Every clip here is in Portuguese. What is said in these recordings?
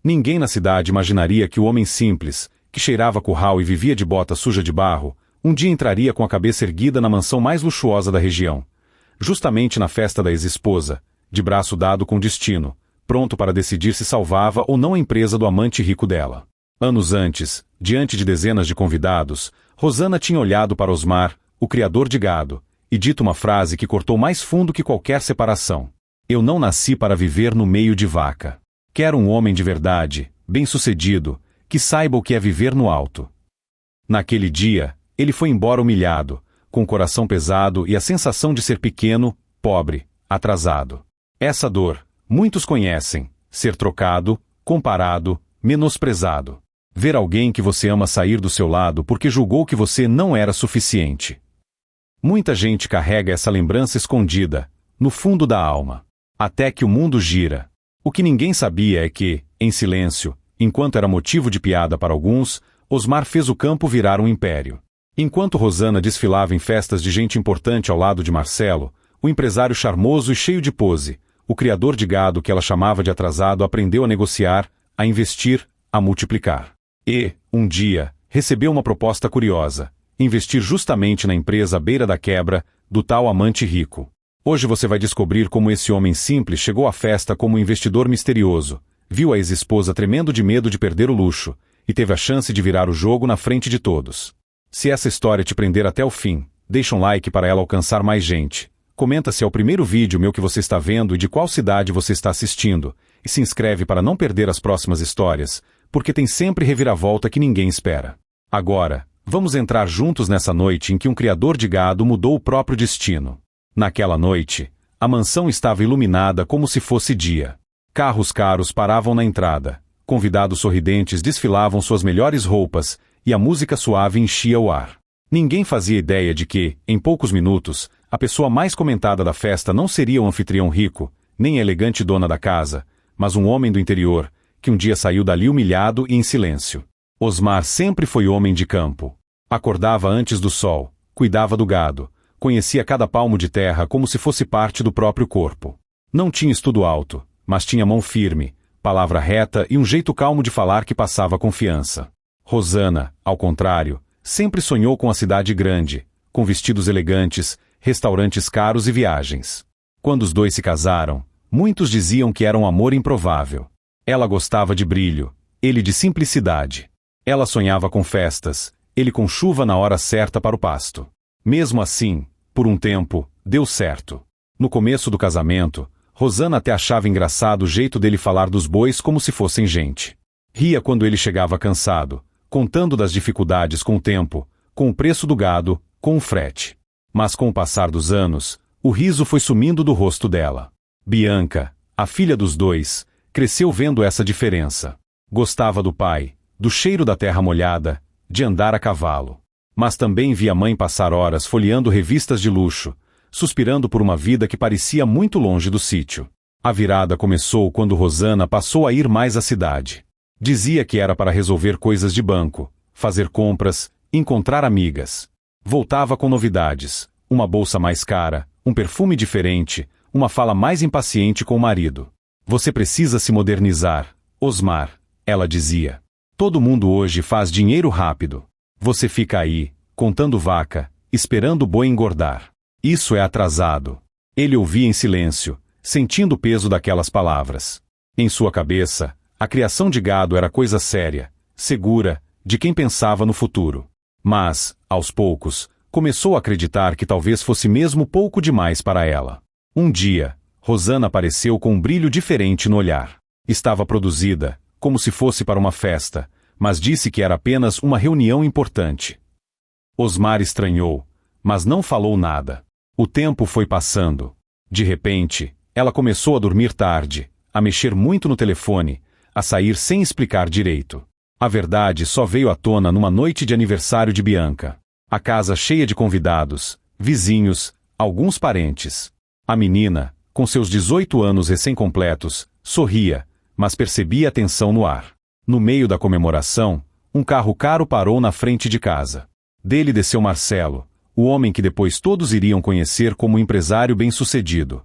Ninguém na cidade imaginaria que o homem simples, que cheirava curral e vivia de bota suja de barro, um dia entraria com a cabeça erguida na mansão mais luxuosa da região. Justamente na festa da ex-esposa, de braço dado com destino, pronto para decidir se salvava ou não a empresa do amante rico dela. Anos antes, diante de dezenas de convidados, Rosana tinha olhado para Osmar, o criador de gado, e dito uma frase que cortou mais fundo que qualquer separação. Eu não nasci para viver no meio de vaca. Quero um homem de verdade, bem-sucedido, que saiba o que é viver no alto. Naquele dia, ele foi embora humilhado, com o coração pesado e a sensação de ser pequeno, pobre, atrasado. Essa dor, muitos conhecem, ser trocado, comparado, menosprezado. Ver alguém que você ama sair do seu lado porque julgou que você não era suficiente. Muita gente carrega essa lembrança escondida, no fundo da alma. Até que o mundo gira. O que ninguém sabia é que, em silêncio, enquanto era motivo de piada para alguns, Osmar fez o campo virar um império. Enquanto Rosana desfilava em festas de gente importante ao lado de Marcelo, o empresário charmoso e cheio de pose, o criador de gado que ela chamava de atrasado, aprendeu a negociar, a investir, a multiplicar. E, um dia, recebeu uma proposta curiosa: investir justamente na empresa à beira da quebra, do tal amante rico. Hoje você vai descobrir como esse homem simples chegou à festa como um investidor misterioso, viu a ex-esposa tremendo de medo de perder o luxo, e teve a chance de virar o jogo na frente de todos. Se essa história te prender até o fim, deixa um like para ela alcançar mais gente. Comenta se é o primeiro vídeo meu que você está vendo e de qual cidade você está assistindo, e se inscreve para não perder as próximas histórias, porque tem sempre reviravolta que ninguém espera. Agora, vamos entrar juntos nessa noite em que um criador de gado mudou o próprio destino. Naquela noite, a mansão estava iluminada como se fosse dia. Carros caros paravam na entrada, convidados sorridentes desfilavam suas melhores roupas, e a música suave enchia o ar. Ninguém fazia ideia de que, em poucos minutos, a pessoa mais comentada da festa não seria o anfitrião rico, nem a elegante dona da casa, mas um homem do interior, que um dia saiu dali humilhado e em silêncio. Osmar sempre foi homem de campo. Acordava antes do sol, cuidava do gado, conhecia cada palmo de terra como se fosse parte do próprio corpo. Não tinha estudo alto, mas tinha mão firme, palavra reta e um jeito calmo de falar que passava confiança. Rosana, ao contrário, sempre sonhou com a cidade grande, com vestidos elegantes, restaurantes caros e viagens. Quando os dois se casaram, muitos diziam que era um amor improvável. Ela gostava de brilho, ele de simplicidade. Ela sonhava com festas, ele com chuva na hora certa para o pasto. Mesmo assim, por um tempo, deu certo. No começo do casamento, Rosana até achava engraçado o jeito dele falar dos bois como se fossem gente. Ria quando ele chegava cansado, contando das dificuldades com o tempo, com o preço do gado, com o frete. Mas com o passar dos anos, o riso foi sumindo do rosto dela. Bianca, a filha dos dois, cresceu vendo essa diferença. Gostava do pai, do cheiro da terra molhada, de andar a cavalo. Mas também via a mãe passar horas folheando revistas de luxo, suspirando por uma vida que parecia muito longe do sítio. A virada começou quando Rosana passou a ir mais à cidade. Dizia que era para resolver coisas de banco, fazer compras, encontrar amigas. Voltava com novidades, uma bolsa mais cara, um perfume diferente, uma fala mais impaciente com o marido. Você precisa se modernizar, Osmar, ela dizia. Todo mundo hoje faz dinheiro rápido. Você fica aí, contando vaca, esperando o boi engordar. Isso é atrasado. Ele ouvia em silêncio, sentindo o peso daquelas palavras. Em sua cabeça, a criação de gado era coisa séria, segura, de quem pensava no futuro. Mas, aos poucos, começou a acreditar que talvez fosse mesmo pouco demais para ela. Um dia, Rosana apareceu com um brilho diferente no olhar. Estava produzida, como se fosse para uma festa, mas disse que era apenas uma reunião importante. Osmar estranhou, mas não falou nada. O tempo foi passando. De repente, ela começou a dormir tarde, a mexer muito no telefone, a sair sem explicar direito. A verdade só veio à tona numa noite de aniversário de Bianca. A casa cheia de convidados, vizinhos, alguns parentes. A menina, com seus 18 anos recém-completos, sorria, mas percebia a tensão no ar. No meio da comemoração, um carro caro parou na frente de casa. Dele desceu Marcelo, o homem que depois todos iriam conhecer como um empresário bem-sucedido.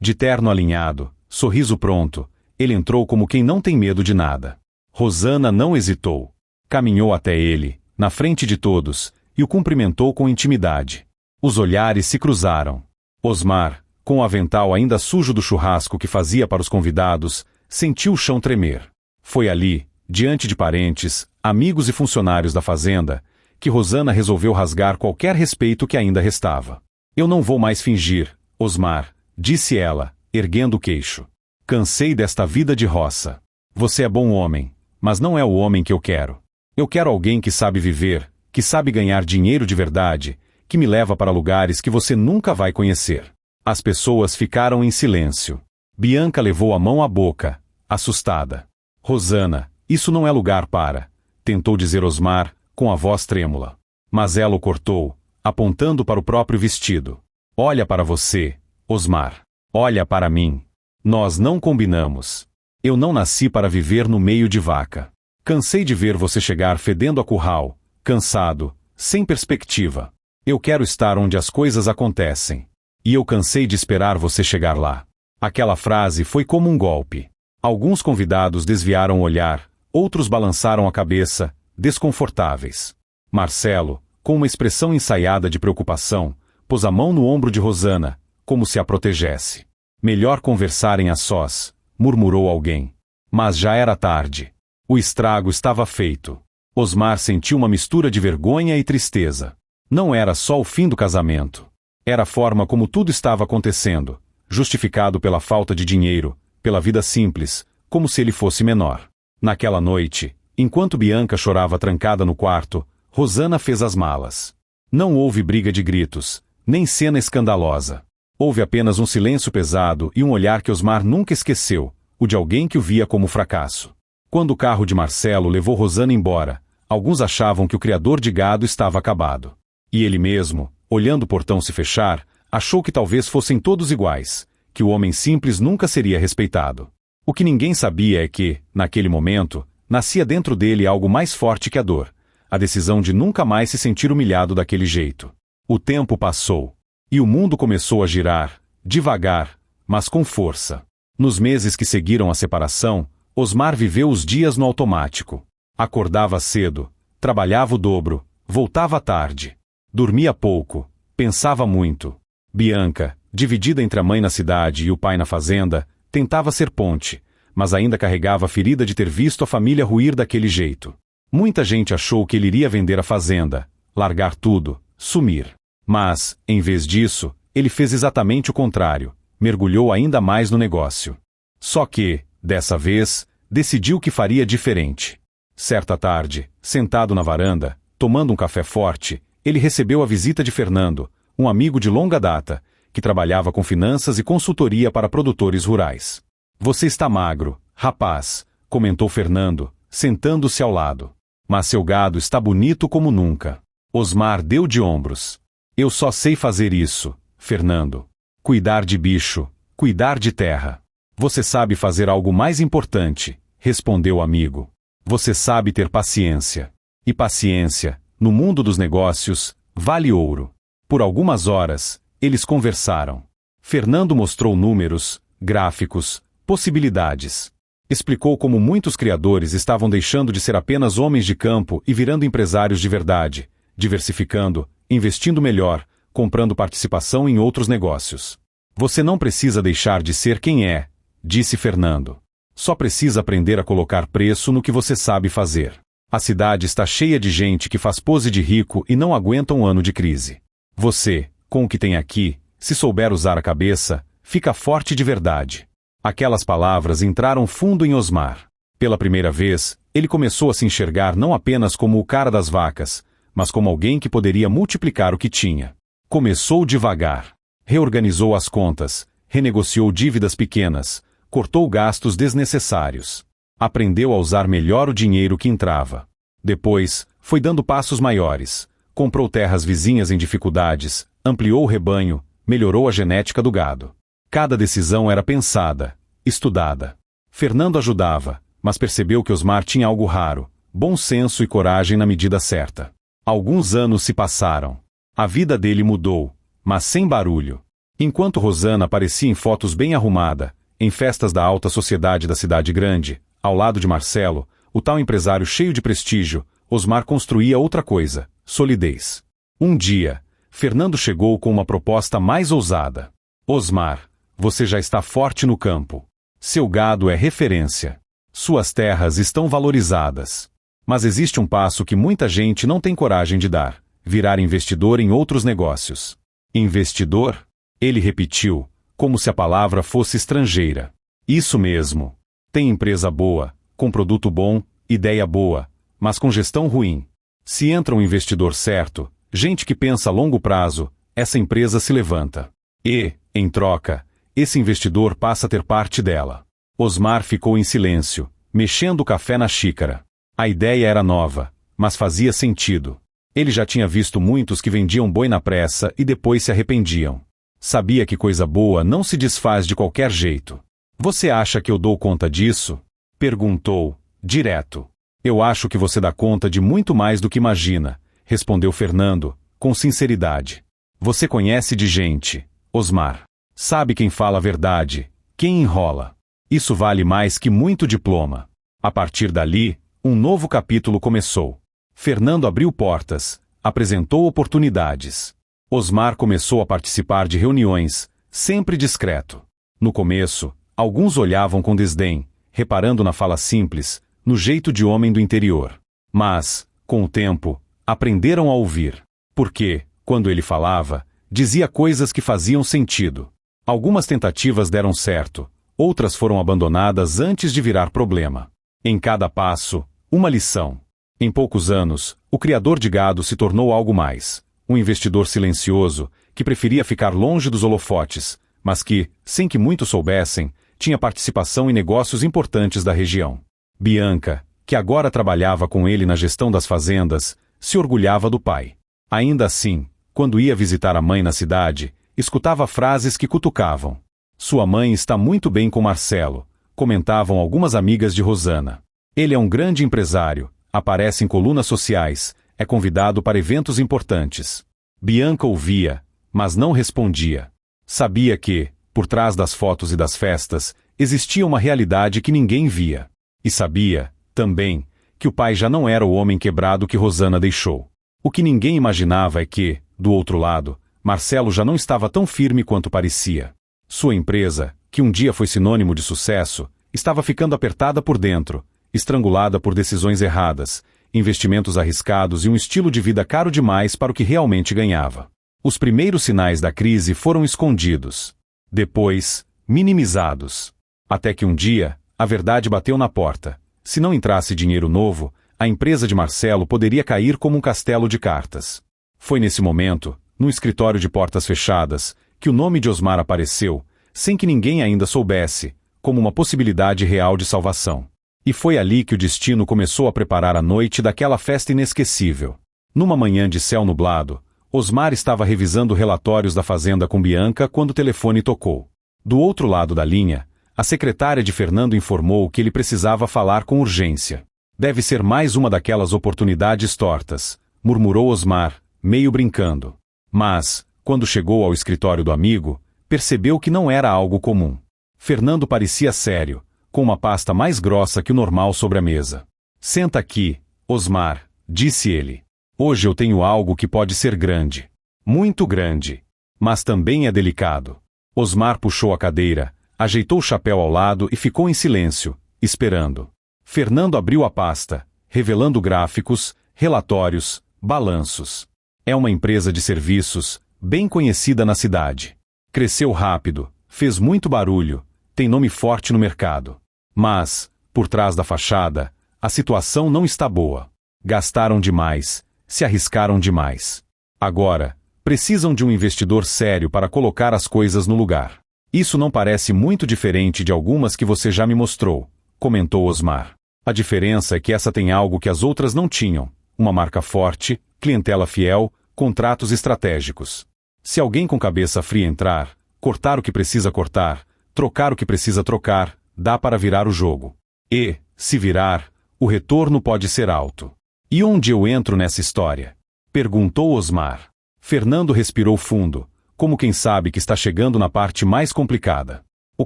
De terno alinhado, sorriso pronto, Ele entrou como quem não tem medo de nada. Rosana não hesitou. Caminhou até ele, na frente de todos, e o cumprimentou com intimidade. Os olhares se cruzaram. Osmar, com o avental ainda sujo do churrasco que fazia para os convidados, sentiu o chão tremer. Foi ali, diante de parentes, amigos e funcionários da fazenda, que Rosana resolveu rasgar qualquer respeito que ainda restava. Eu não vou mais fingir, Osmar, disse ela, erguendo o queixo. Cansei desta vida de roça. Você é bom homem, mas não é o homem que eu quero. Eu quero alguém que sabe viver, que sabe ganhar dinheiro de verdade, que me leva para lugares que você nunca vai conhecer. As pessoas ficaram em silêncio. Bianca levou a mão à boca, assustada. Rosana, isso não é lugar para, tentou dizer Osmar, com a voz trêmula. Mas ela o cortou, apontando para o próprio vestido. Olha para você, Osmar. Olha para mim. Nós não combinamos. Eu não nasci para viver no meio de vaca. Cansei de ver você chegar fedendo a curral, cansado, sem perspectiva. Eu quero estar onde as coisas acontecem. E eu cansei de esperar você chegar lá. Aquela frase foi como um golpe. Alguns convidados desviaram o olhar, outros balançaram a cabeça, desconfortáveis. Marcelo, com uma expressão ensaiada de preocupação, pôs a mão no ombro de Rosana, como se a protegesse. Melhor conversarem a sós, murmurou alguém. Mas já era tarde. O estrago estava feito. Osmar sentiu uma mistura de vergonha e tristeza. Não era só o fim do casamento. Era a forma como tudo estava acontecendo, justificado pela falta de dinheiro, pela vida simples, como se ele fosse menor. Naquela noite, enquanto Bianca chorava trancada no quarto, Rosana fez as malas. Não houve briga de gritos, nem cena escandalosa. Houve apenas um silêncio pesado e um olhar que Osmar nunca esqueceu, o de alguém que o via como fracasso. Quando o carro de Marcelo levou Rosana embora, alguns achavam que o criador de gado estava acabado. E ele mesmo, olhando o portão se fechar, achou que talvez fossem todos iguais, que o homem simples nunca seria respeitado. O que ninguém sabia é que, naquele momento, nascia dentro dele algo mais forte que a dor, a decisão de nunca mais se sentir humilhado daquele jeito. O tempo passou. E o mundo começou a girar, devagar, mas com força. Nos meses que seguiram a separação, Osmar viveu os dias no automático. Acordava cedo, trabalhava o dobro, voltava tarde. Dormia pouco, pensava muito. Bianca, dividida entre a mãe na cidade e o pai na fazenda, tentava ser ponte, mas ainda carregava a ferida de ter visto a família ruir daquele jeito. Muita gente achou que ele iria vender a fazenda, largar tudo, sumir. Mas, em vez disso, ele fez exatamente o contrário, mergulhou ainda mais no negócio. Só que, dessa vez, decidiu que faria diferente. Certa tarde, sentado na varanda, tomando um café forte, ele recebeu a visita de Fernando, um amigo de longa data, que trabalhava com finanças e consultoria para produtores rurais. Você está magro, rapaz, comentou Fernando, sentando-se ao lado. Mas seu gado está bonito como nunca. Osmar deu de ombros. Eu só sei fazer isso, Fernando. Cuidar de bicho, cuidar de terra. Você sabe fazer algo mais importante, respondeu o amigo. Você sabe ter paciência. E paciência, no mundo dos negócios, vale ouro. Por algumas horas, eles conversaram. Fernando mostrou números, gráficos, possibilidades. Explicou como muitos criadores estavam deixando de ser apenas homens de campo e virando empresários de verdade, diversificando, investindo melhor, comprando participação em outros negócios. Você não precisa deixar de ser quem é, disse Fernando. Só precisa aprender a colocar preço no que você sabe fazer. A cidade está cheia de gente que faz pose de rico e não aguenta um ano de crise. Você, com o que tem aqui, se souber usar a cabeça, fica forte de verdade. Aquelas palavras entraram fundo em Osmar. Pela primeira vez, ele começou a se enxergar não apenas como o cara das vacas, mas como alguém que poderia multiplicar o que tinha. Começou devagar. Reorganizou as contas, renegociou dívidas pequenas, cortou gastos desnecessários. Aprendeu a usar melhor o dinheiro que entrava. Depois, foi dando passos maiores. Comprou terras vizinhas em dificuldades, ampliou o rebanho, melhorou a genética do gado. Cada decisão era pensada, estudada. Fernando ajudava, mas percebeu que Osmar tinha algo raro, bom senso e coragem na medida certa. Alguns anos se passaram. A vida dele mudou, mas sem barulho. Enquanto Rosana aparecia em fotos bem arrumada, em festas da alta sociedade da cidade grande, ao lado de Marcelo, o tal empresário cheio de prestígio, Osmar construía outra coisa: solidez. Um dia, Fernando chegou com uma proposta mais ousada. Osmar, você já está forte no campo. Seu gado é referência. Suas terras estão valorizadas. Mas existe um passo que muita gente não tem coragem de dar: virar investidor em outros negócios. Investidor? Ele repetiu, como se a palavra fosse estrangeira. Isso mesmo. Tem empresa boa, com produto bom, ideia boa, mas com gestão ruim. Se entra um investidor certo, gente que pensa a longo prazo, essa empresa se levanta. E, em troca, esse investidor passa a ter parte dela. Osmar ficou em silêncio, mexendo o café na xícara. A ideia era nova, mas fazia sentido. Ele já tinha visto muitos que vendiam boi na pressa e depois se arrependiam. Sabia que coisa boa não se desfaz de qualquer jeito. Você acha que eu dou conta disso? Perguntou, direto. Eu acho que você dá conta de muito mais do que imagina, respondeu Fernando, com sinceridade. Você conhece de gente, Osmar. Sabe quem fala a verdade, quem enrola. Isso vale mais que muito diploma. A partir dali, um novo capítulo começou. Fernando abriu portas, apresentou oportunidades. Osmar começou a participar de reuniões, sempre discreto. No começo, alguns olhavam com desdém, reparando na fala simples, no jeito de homem do interior. Mas, com o tempo, aprenderam a ouvir. Porque, quando ele falava, dizia coisas que faziam sentido. Algumas tentativas deram certo, outras foram abandonadas antes de virar problema. Em cada passo, uma lição. Em poucos anos, o criador de gado se tornou algo mais. Um investidor silencioso, que preferia ficar longe dos holofotes, mas que, sem que muitos soubessem, tinha participação em negócios importantes da região. Bianca, que agora trabalhava com ele na gestão das fazendas, se orgulhava do pai. Ainda assim, quando ia visitar a mãe na cidade, escutava frases que cutucavam. Sua mãe está muito bem com Marcelo, comentavam algumas amigas de Rosana. Ele é um grande empresário, aparece em colunas sociais, é convidado para eventos importantes. Bianca ouvia, mas não respondia. Sabia que, por trás das fotos e das festas, existia uma realidade que ninguém via. E sabia, também, que o pai já não era o homem quebrado que Rosana deixou. O que ninguém imaginava é que, do outro lado, Marcelo já não estava tão firme quanto parecia. Sua empresa, que um dia foi sinônimo de sucesso, estava ficando apertada por dentro, estrangulada por decisões erradas, investimentos arriscados e um estilo de vida caro demais para o que realmente ganhava. Os primeiros sinais da crise foram escondidos. Depois, minimizados. Até que um dia, a verdade bateu na porta. Se não entrasse dinheiro novo, a empresa de Marcelo poderia cair como um castelo de cartas. Foi nesse momento, num escritório de portas fechadas, que o nome de Osmar apareceu, sem que ninguém ainda soubesse, como uma possibilidade real de salvação. E foi ali que o destino começou a preparar a noite daquela festa inesquecível. Numa manhã de céu nublado, Osmar estava revisando relatórios da fazenda com Bianca quando o telefone tocou. Do outro lado da linha, a secretária de Fernando informou que ele precisava falar com urgência. Deve ser mais uma daquelas oportunidades tortas, murmurou Osmar, meio brincando. Mas, quando chegou ao escritório do amigo, percebeu que não era algo comum. Fernando parecia sério, com uma pasta mais grossa que o normal sobre a mesa. Senta aqui, Osmar, disse ele. Hoje eu tenho algo que pode ser grande. Muito grande. Mas também é delicado. Osmar puxou a cadeira, ajeitou o chapéu ao lado e ficou em silêncio, esperando. Fernando abriu a pasta, revelando gráficos, relatórios, balanços. É uma empresa de serviços, bem conhecida na cidade. Cresceu rápido, fez muito barulho, tem nome forte no mercado. Mas, por trás da fachada, a situação não está boa. Gastaram demais, se arriscaram demais. Agora, precisam de um investidor sério para colocar as coisas no lugar. Isso não parece muito diferente de algumas que você já me mostrou, comentou Osmar. A diferença é que essa tem algo que as outras não tinham: uma marca forte, clientela fiel, contratos estratégicos. Se alguém com cabeça fria entrar, cortar o que precisa cortar, trocar o que precisa trocar, dá para virar o jogo. E, se virar, o retorno pode ser alto. E onde eu entro nessa história? Perguntou Osmar. Fernando respirou fundo, como quem sabe que está chegando na parte mais complicada. O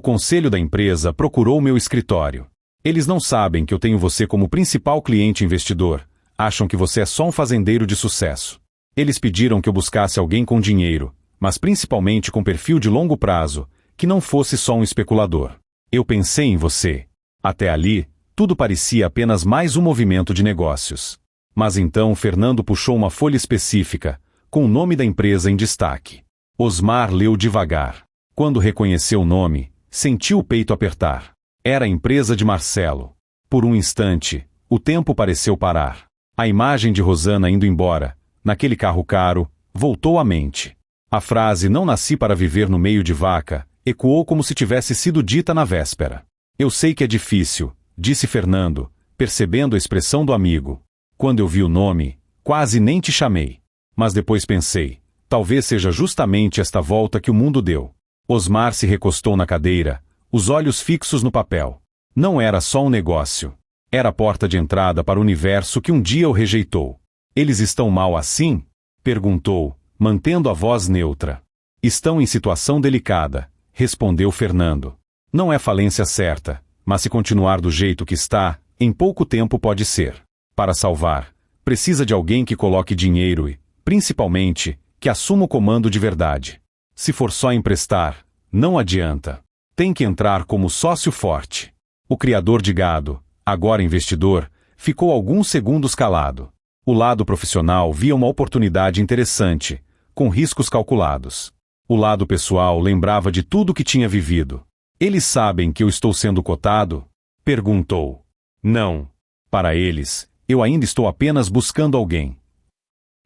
conselho da empresa procurou meu escritório. Eles não sabem que eu tenho você como principal cliente investidor. Acham que você é só um fazendeiro de sucesso. Eles pediram que eu buscasse alguém com dinheiro, mas principalmente com perfil de longo prazo, que não fosse só um especulador. Eu pensei em você. Até ali, tudo parecia apenas mais um movimento de negócios. Mas então Fernando puxou uma folha específica, com o nome da empresa em destaque. Osmar leu devagar. Quando reconheceu o nome, sentiu o peito apertar. Era a empresa de Marcelo. Por um instante, o tempo pareceu parar. A imagem de Rosana indo embora, naquele carro caro, voltou à mente. A frase "não nasci para viver no meio de vaca" ecoou como se tivesse sido dita na véspera. Eu sei que é difícil, disse Fernando, percebendo a expressão do amigo. Quando eu vi o nome, quase nem te chamei. Mas depois pensei, talvez seja justamente esta volta que o mundo deu. Osmar se recostou na cadeira, os olhos fixos no papel. Não era só um negócio. Era a porta de entrada para o universo que um dia o rejeitou. Eles estão mal assim? Perguntou, mantendo a voz neutra. Estão em situação delicada, respondeu Fernando. Não é falência certa, mas se continuar do jeito que está, em pouco tempo pode ser. Para salvar, precisa de alguém que coloque dinheiro e, principalmente, que assuma o comando de verdade. Se for só emprestar, não adianta. Tem que entrar como sócio forte. O criador de gado, agora investidor, ficou alguns segundos calado. O lado profissional via uma oportunidade interessante, com riscos calculados. O lado pessoal lembrava de tudo que tinha vivido. Eles sabem que eu estou sendo cotado? Perguntou. Não. Para eles, eu ainda estou apenas buscando alguém.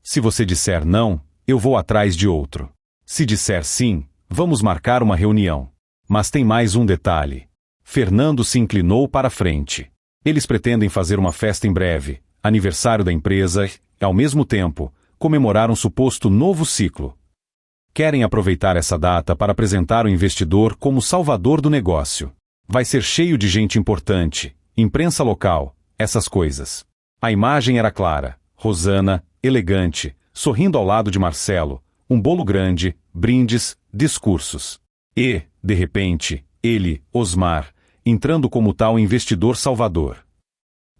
Se você disser não, eu vou atrás de outro. Se disser sim, vamos marcar uma reunião. Mas tem mais um detalhe. Fernando se inclinou para a frente. Eles pretendem fazer uma festa em breve, aniversário da empresa, e, ao mesmo tempo, comemorar um suposto novo ciclo. Querem aproveitar essa data para apresentar o investidor como salvador do negócio. Vai ser cheio de gente importante, imprensa local, essas coisas. A imagem era clara, Rosana, elegante, sorrindo ao lado de Marcelo, um bolo grande, brindes, discursos. E, de repente, ele, Osmar, entrando como tal investidor salvador.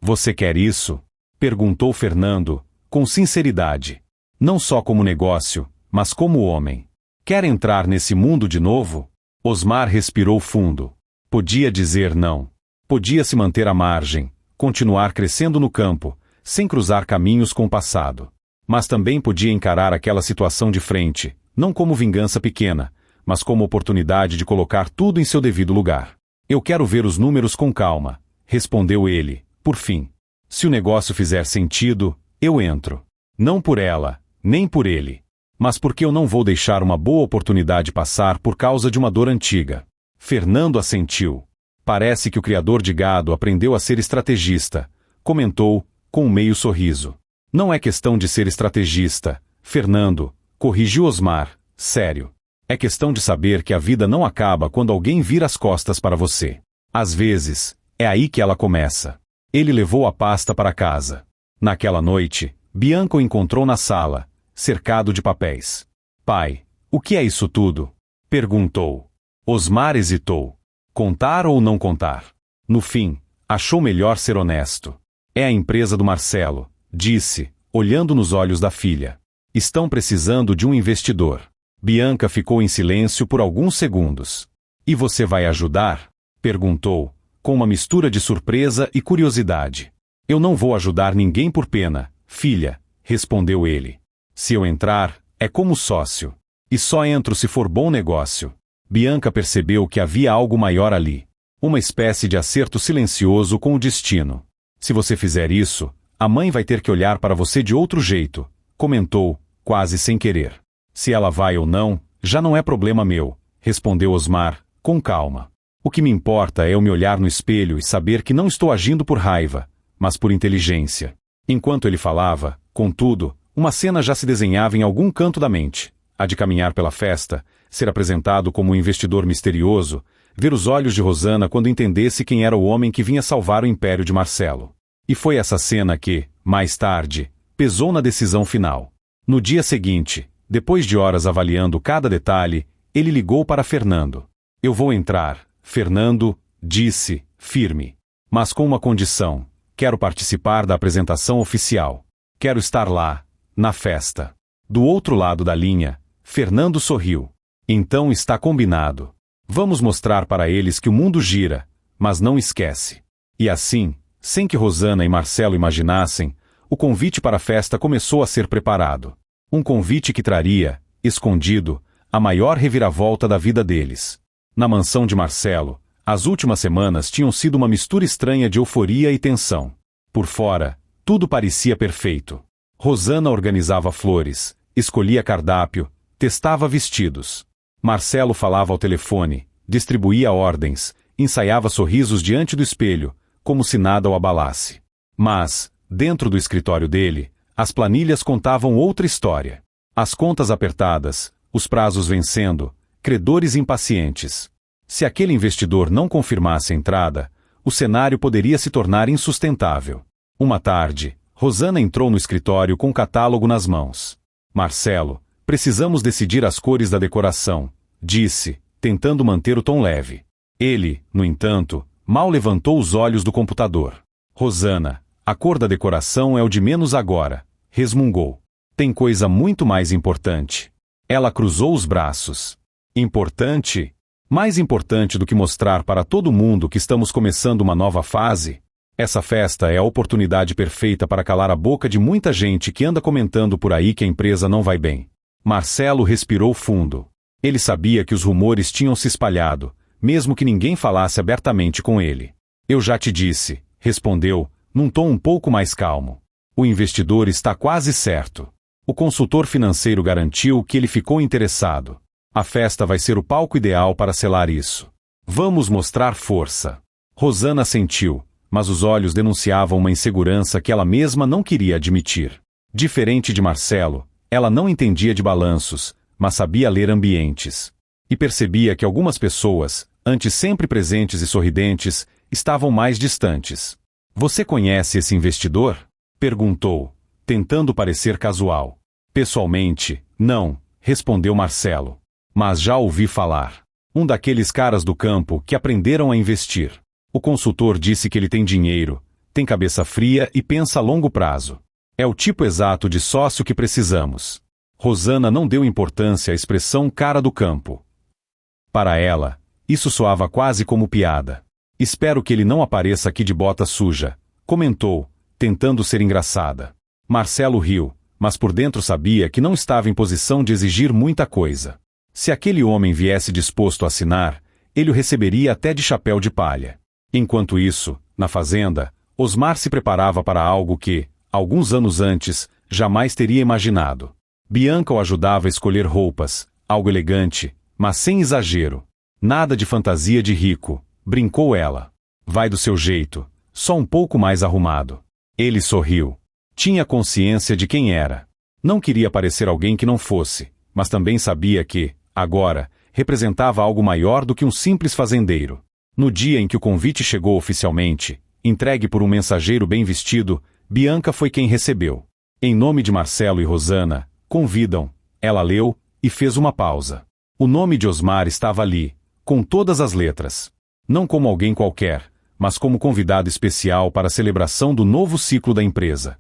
Você quer isso? Perguntou Fernando, com sinceridade. Não só como negócio, mas como homem. Quer entrar nesse mundo de novo? Osmar respirou fundo. Podia dizer não. Podia se manter à margem, continuar crescendo no campo, sem cruzar caminhos com o passado. Mas também podia encarar aquela situação de frente, não como vingança pequena, mas como oportunidade de colocar tudo em seu devido lugar. Eu quero ver os números com calma, respondeu ele, por fim. Se o negócio fizer sentido, eu entro. Não por ela, nem por ele. Mas porque eu não vou deixar uma boa oportunidade passar por causa de uma dor antiga. Fernando assentiu. Parece que o criador de gado aprendeu a ser estrategista, comentou, com um meio sorriso. Não é questão de ser estrategista, Fernando, corrigiu Osmar, sério. É questão de saber que a vida não acaba quando alguém vira as costas para você. Às vezes, é aí que ela começa. Ele levou a pasta para casa. Naquela noite, Bianca o encontrou na sala, cercado de papéis. Pai, o que é isso tudo? Perguntou. Osmar hesitou. Contar ou não contar? No fim, achou melhor ser honesto. É a empresa do Marcelo, disse, olhando nos olhos da filha. Estão precisando de um investidor. Bianca ficou em silêncio por alguns segundos. E você vai ajudar? Perguntou, com uma mistura de surpresa e curiosidade. Eu não vou ajudar ninguém por pena, filha, respondeu ele. Se eu entrar, é como sócio. E só entro se for bom negócio. Bianca percebeu que havia algo maior ali. Uma espécie de acerto silencioso com o destino. Se você fizer isso, a mãe vai ter que olhar para você de outro jeito, comentou, quase sem querer. Se ela vai ou não, já não é problema meu, respondeu Osmar, com calma. O que me importa é eu me olhar no espelho e saber que não estou agindo por raiva, mas por inteligência. Enquanto ele falava, contudo, uma cena já se desenhava em algum canto da mente. A de caminhar pela festa, ser apresentado como um investidor misterioso, ver os olhos de Rosana quando entendesse quem era o homem que vinha salvar o império de Marcelo. E foi essa cena que, mais tarde, pesou na decisão final. No dia seguinte, depois de horas avaliando cada detalhe, ele ligou para Fernando. Eu vou entrar, Fernando disse, firme. Mas com uma condição: quero participar da apresentação oficial. Quero estar lá, na festa. Do outro lado da linha, Fernando sorriu. Então está combinado. Vamos mostrar para eles que o mundo gira, mas não esquece. E assim, sem que Rosana e Marcelo imaginassem, o convite para a festa começou a ser preparado. Um convite que traria, escondido, a maior reviravolta da vida deles. Na mansão de Marcelo, as últimas semanas tinham sido uma mistura estranha de euforia e tensão. Por fora, tudo parecia perfeito. Rosana organizava flores, escolhia cardápio, testava vestidos. Marcelo falava ao telefone, distribuía ordens, ensaiava sorrisos diante do espelho, como se nada o abalasse. Mas, dentro do escritório dele, as planilhas contavam outra história. As contas apertadas, os prazos vencendo, credores impacientes. Se aquele investidor não confirmasse a entrada, o cenário poderia se tornar insustentável. Uma tarde, Rosana entrou no escritório com o catálogo nas mãos. Marcelo, precisamos decidir as cores da decoração, disse, tentando manter o tom leve. Ele, no entanto, mal levantou os olhos do computador. Rosana, a cor da decoração é o de menos agora, resmungou. Tem coisa muito mais importante. Ela cruzou os braços. Importante? Mais importante do que mostrar para todo mundo que estamos começando uma nova fase? Essa festa é a oportunidade perfeita para calar a boca de muita gente que anda comentando por aí que a empresa não vai bem. Marcelo respirou fundo. Ele sabia que os rumores tinham se espalhado, mesmo que ninguém falasse abertamente com ele. Eu já te disse, respondeu, num tom um pouco mais calmo. O investidor está quase certo. O consultor financeiro garantiu que ele ficou interessado. A festa vai ser o palco ideal para selar isso. Vamos mostrar força. Rosana sentiu, mas os olhos denunciavam uma insegurança que ela mesma não queria admitir. Diferente de Marcelo, ela não entendia de balanços, mas sabia ler ambientes. E percebia que algumas pessoas, antes sempre presentes e sorridentes, estavam mais distantes. Você conhece esse investidor? Perguntou, tentando parecer casual. Pessoalmente, não, respondeu Marcelo. Mas já ouvi falar. Um daqueles caras do campo que aprenderam a investir. O consultor disse que ele tem dinheiro, tem cabeça fria e pensa a longo prazo. É o tipo exato de sócio que precisamos. Rosana não deu importância à expressão cara do campo. Para ela, isso soava quase como piada. Espero que ele não apareça aqui de bota suja, comentou, tentando ser engraçada. Marcelo riu, mas por dentro sabia que não estava em posição de exigir muita coisa. Se aquele homem viesse disposto a assinar, ele o receberia até de chapéu de palha. Enquanto isso, na fazenda, Osmar se preparava para algo que, alguns anos antes, jamais teria imaginado. Bianca o ajudava a escolher roupas, algo elegante, mas sem exagero. Nada de fantasia de rico, brincou ela. Vai do seu jeito, só um pouco mais arrumado. Ele sorriu. Tinha consciência de quem era. Não queria parecer alguém que não fosse, mas também sabia que, agora, representava algo maior do que um simples fazendeiro. No dia em que o convite chegou oficialmente, entregue por um mensageiro bem vestido, Bianca foi quem recebeu. Em nome de Marcelo e Rosana, convidam. Ela leu e fez uma pausa. O nome de Osmar estava ali, com todas as letras. Não como alguém qualquer, mas como convidado especial para a celebração do novo ciclo da empresa.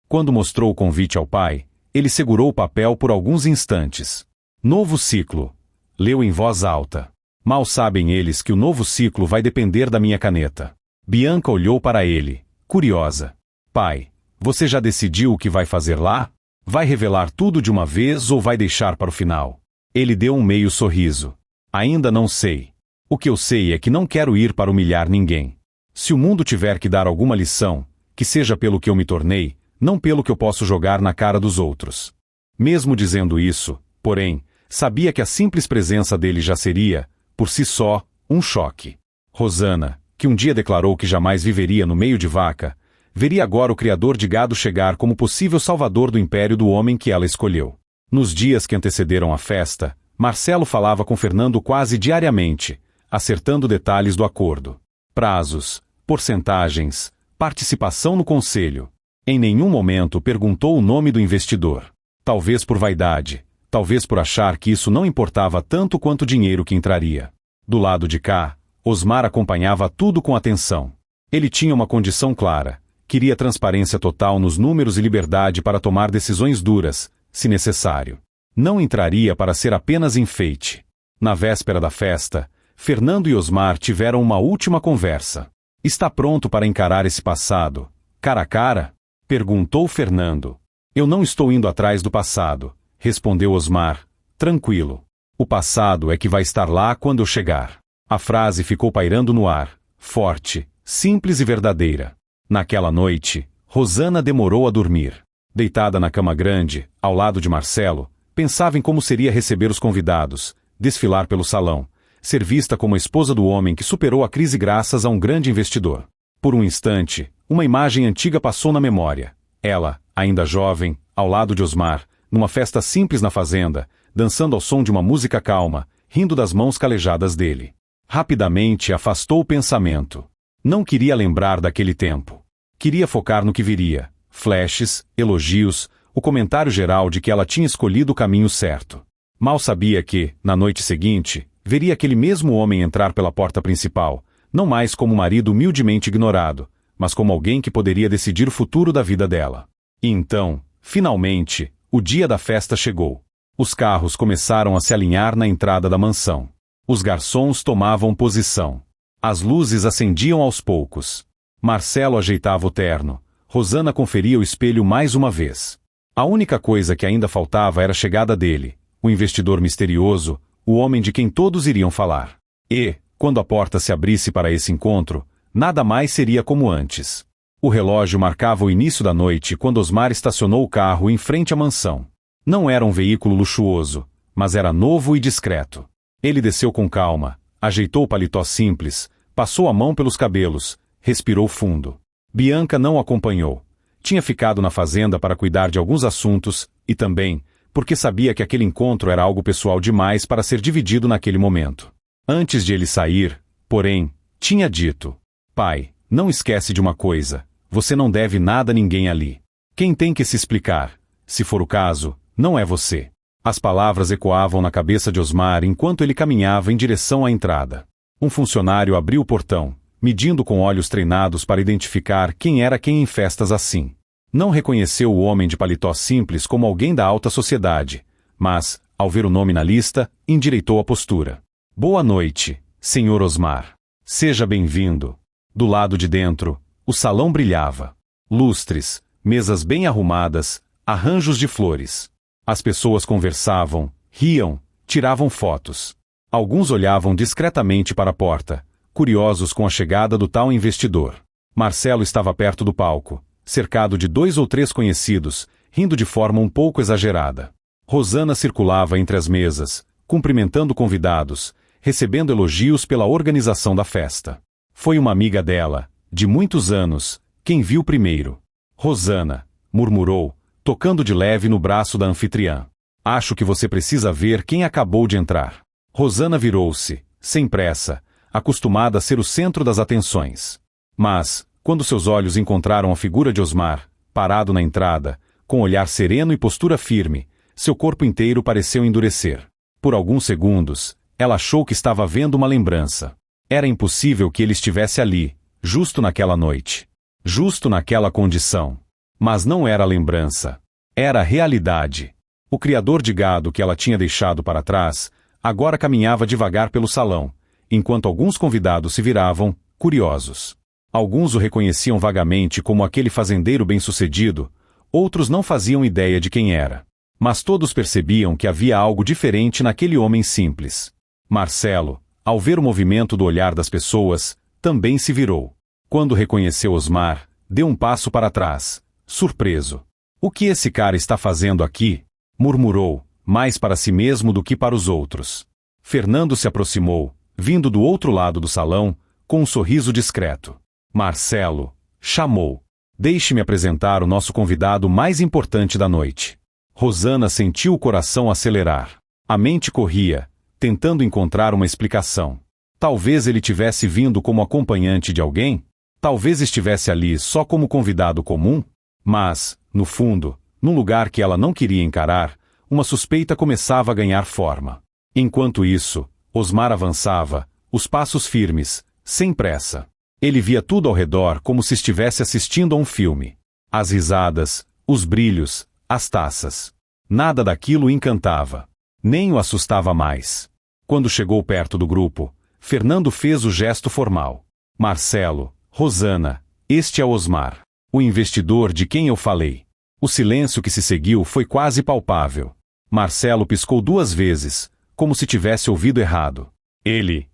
Quando mostrou o convite ao pai, ele segurou o papel por alguns instantes. Novo ciclo. Leu em voz alta. Mal sabem eles que o novo ciclo vai depender da minha caneta. Bianca olhou para ele, curiosa. Pai, você já decidiu o que vai fazer lá? Vai revelar tudo de uma vez ou vai deixar para o final? Ele deu um meio sorriso. Ainda não sei. O que eu sei é que não quero ir para humilhar ninguém. Se o mundo tiver que dar alguma lição, que seja pelo que eu me tornei, não pelo que eu posso jogar na cara dos outros. Mesmo dizendo isso, porém, sabia que a simples presença dele já seria, por si só, um choque. Rosana, que um dia declarou que jamais viveria no meio de vaca, veria agora o criador de gado chegar como possível salvador do império do homem que ela escolheu. Nos dias que antecederam a festa, Marcelo falava com Fernando quase diariamente, acertando detalhes do acordo. Prazos, porcentagens, participação no conselho. Em nenhum momento perguntou o nome do investidor. Talvez por vaidade, talvez por achar que isso não importava tanto quanto o dinheiro que entraria. Do lado de cá, Osmar acompanhava tudo com atenção. Ele tinha uma condição clara. Queria transparência total nos números e liberdade para tomar decisões duras, se necessário. Não entraria para ser apenas enfeite. Na véspera da festa, Fernando e Osmar tiveram uma última conversa. Está pronto para encarar esse passado, cara a cara? Perguntou Fernando. Eu não estou indo atrás do passado, respondeu Osmar, tranquilo. O passado é que vai estar lá quando eu chegar. A frase ficou pairando no ar, forte, simples e verdadeira. Naquela noite, Rosana demorou a dormir. Deitada na cama grande, ao lado de Marcelo, pensava em como seria receber os convidados, desfilar pelo salão, ser vista como a esposa do homem que superou a crise graças a um grande investidor. Por um instante, uma imagem antiga passou na memória. Ela, ainda jovem, ao lado de Osmar, numa festa simples na fazenda, dançando ao som de uma música calma, rindo das mãos calejadas dele. Rapidamente afastou o pensamento. Não queria lembrar daquele tempo. Queria focar no que viria. Flashes, elogios, o comentário geral de que ela tinha escolhido o caminho certo. Mal sabia que, na noite seguinte, veria aquele mesmo homem entrar pela porta principal, não mais como um marido humildemente ignorado, mas como alguém que poderia decidir o futuro da vida dela. E então, finalmente, o dia da festa chegou. Os carros começaram a se alinhar na entrada da mansão. Os garçons tomavam posição. As luzes acendiam aos poucos. Marcelo ajeitava o terno. Rosana conferia o espelho mais uma vez. A única coisa que ainda faltava era a chegada dele, o investidor misterioso, o homem de quem todos iriam falar. E, quando a porta se abrisse para esse encontro, nada mais seria como antes. O relógio marcava o início da noite quando Osmar estacionou o carro em frente à mansão. Não era um veículo luxuoso, mas era novo e discreto. Ele desceu com calma, ajeitou o paletó simples, passou a mão pelos cabelos, respirou fundo. Bianca não o acompanhou. Tinha ficado na fazenda para cuidar de alguns assuntos e também porque sabia que aquele encontro era algo pessoal demais para ser dividido naquele momento. Antes de ele sair, porém, tinha dito: pai, não esquece de uma coisa, você não deve nada a ninguém ali. Quem tem que se explicar, se for o caso, não é você. As palavras ecoavam na cabeça de Osmar enquanto ele caminhava em direção à entrada. Um funcionário abriu o portão, medindo com olhos treinados para identificar quem era quem em festas assim. Não reconheceu o homem de paletó simples como alguém da alta sociedade, mas, ao ver o nome na lista, endireitou a postura. Boa noite, senhor Osmar. Seja bem-vindo. Do lado de dentro, o salão brilhava. Lustres, mesas bem arrumadas, arranjos de flores. As pessoas conversavam, riam, tiravam fotos. Alguns olhavam discretamente para a porta, curiosos com a chegada do tal investidor. Marcelo estava perto do palco, cercado de 2 ou 3 conhecidos, rindo de forma um pouco exagerada. Rosana circulava entre as mesas, cumprimentando convidados, recebendo elogios pela organização da festa. Foi uma amiga dela, de muitos anos, quem viu primeiro. Rosana, murmurou, tocando de leve no braço da anfitriã. Acho que você precisa ver quem acabou de entrar. Rosana virou-se, sem pressa, acostumada a ser o centro das atenções. Mas, quando seus olhos encontraram a figura de Osmar, parado na entrada, com olhar sereno e postura firme, seu corpo inteiro pareceu endurecer. Por alguns segundos, ela achou que estava vendo uma lembrança. Era impossível que ele estivesse ali, justo naquela noite. Justo naquela condição. Mas não era lembrança. Era a realidade. O criador de gado que ela tinha deixado para trás, agora caminhava devagar pelo salão, enquanto alguns convidados se viravam, curiosos. Alguns o reconheciam vagamente como aquele fazendeiro bem-sucedido, outros não faziam ideia de quem era. Mas todos percebiam que havia algo diferente naquele homem simples. Marcelo, ao ver o movimento do olhar das pessoas, também se virou. Quando reconheceu Osmar, deu um passo para trás, surpreso. O que esse cara está fazendo aqui? Murmurou, mais para si mesmo do que para os outros. Fernando se aproximou, vindo do outro lado do salão, com um sorriso discreto. Marcelo, chamou. Deixe-me apresentar o nosso convidado mais importante da noite. Rosana sentiu o coração acelerar. A mente corria, tentando encontrar uma explicação. Talvez ele tivesse vindo como acompanhante de alguém? Talvez estivesse ali só como convidado comum? Mas, no fundo, num lugar que ela não queria encarar, uma suspeita começava a ganhar forma. Enquanto isso, Osmar avançava, os passos firmes, sem pressa. Ele via tudo ao redor como se estivesse assistindo a um filme. As risadas, os brilhos, as taças. Nada daquilo o encantava. Nem o assustava mais. Quando chegou perto do grupo, Fernando fez o gesto formal. Marcelo, Rosana, este é Osmar, o investidor de quem eu falei. O silêncio que se seguiu foi quase palpável. Marcelo piscou 2 vezes, como se tivesse ouvido errado. Ele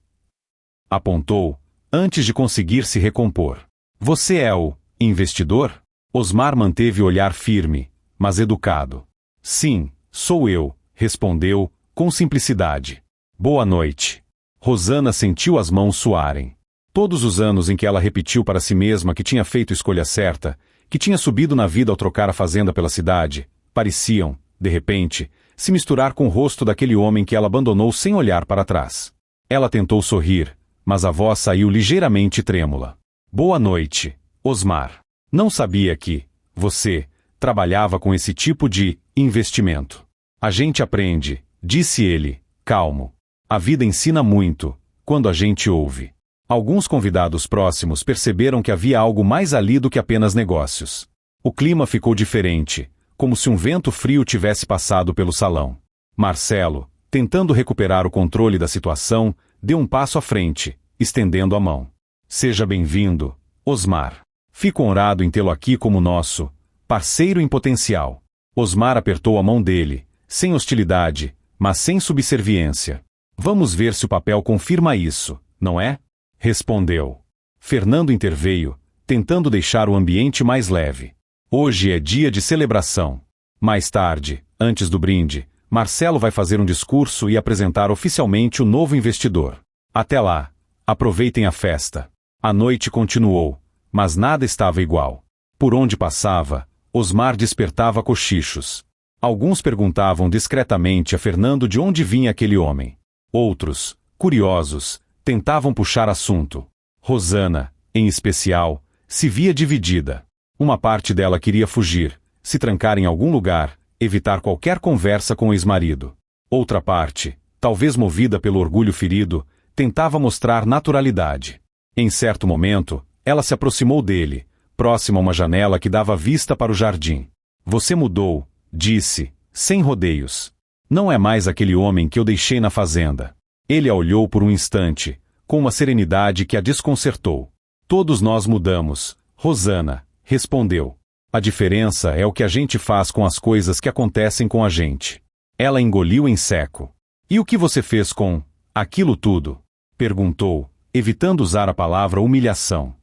apontou, antes de conseguir se recompor. Você é o investidor? Osmar manteve o olhar firme, mas educado. Sim, sou eu, respondeu, com simplicidade. Boa noite. Rosana sentiu as mãos suarem. Todos os anos em que ela repetiu para si mesma que tinha feito a escolha certa, que tinha subido na vida ao trocar a fazenda pela cidade, pareciam, de repente, se misturar com o rosto daquele homem que ela abandonou sem olhar para trás. Ela tentou sorrir, mas a voz saiu ligeiramente trêmula. Boa noite, Osmar. Não sabia que você trabalhava com esse tipo de investimento. A gente aprende, disse ele, calmo. A vida ensina muito, quando a gente ouve. Alguns convidados próximos perceberam que havia algo mais ali do que apenas negócios. O clima ficou diferente, como se um vento frio tivesse passado pelo salão. Marcelo, tentando recuperar o controle da situação, deu um passo à frente, estendendo a mão. Seja bem-vindo, Osmar. Fico honrado em tê-lo aqui como nosso parceiro em potencial. Osmar apertou a mão dele, sem hostilidade, mas sem subserviência. Vamos ver se o papel confirma isso, não é? Respondeu. Fernando interveio, tentando deixar o ambiente mais leve. Hoje é dia de celebração. Mais tarde, antes do brinde, Marcelo vai fazer um discurso e apresentar oficialmente o novo investidor. Até lá, aproveitem a festa. A noite continuou, mas nada estava igual. Por onde passava, Osmar despertava cochichos. Alguns perguntavam discretamente a Fernando de onde vinha aquele homem. Outros, curiosos, tentavam puxar assunto. Rosana, em especial, se via dividida. Uma parte dela queria fugir, se trancar em algum lugar, evitar qualquer conversa com o ex-marido. Outra parte, talvez movida pelo orgulho ferido, tentava mostrar naturalidade. Em certo momento, ela se aproximou dele, próxima a uma janela que dava vista para o jardim. Você mudou, disse, sem rodeios. Não é mais aquele homem que eu deixei na fazenda. Ele a olhou por um instante, com uma serenidade que a desconcertou. Todos nós mudamos, Rosana, respondeu. A diferença é o que a gente faz com as coisas que acontecem com a gente. Ela engoliu em seco. E o que você fez com aquilo tudo? Perguntou, evitando usar a palavra humilhação.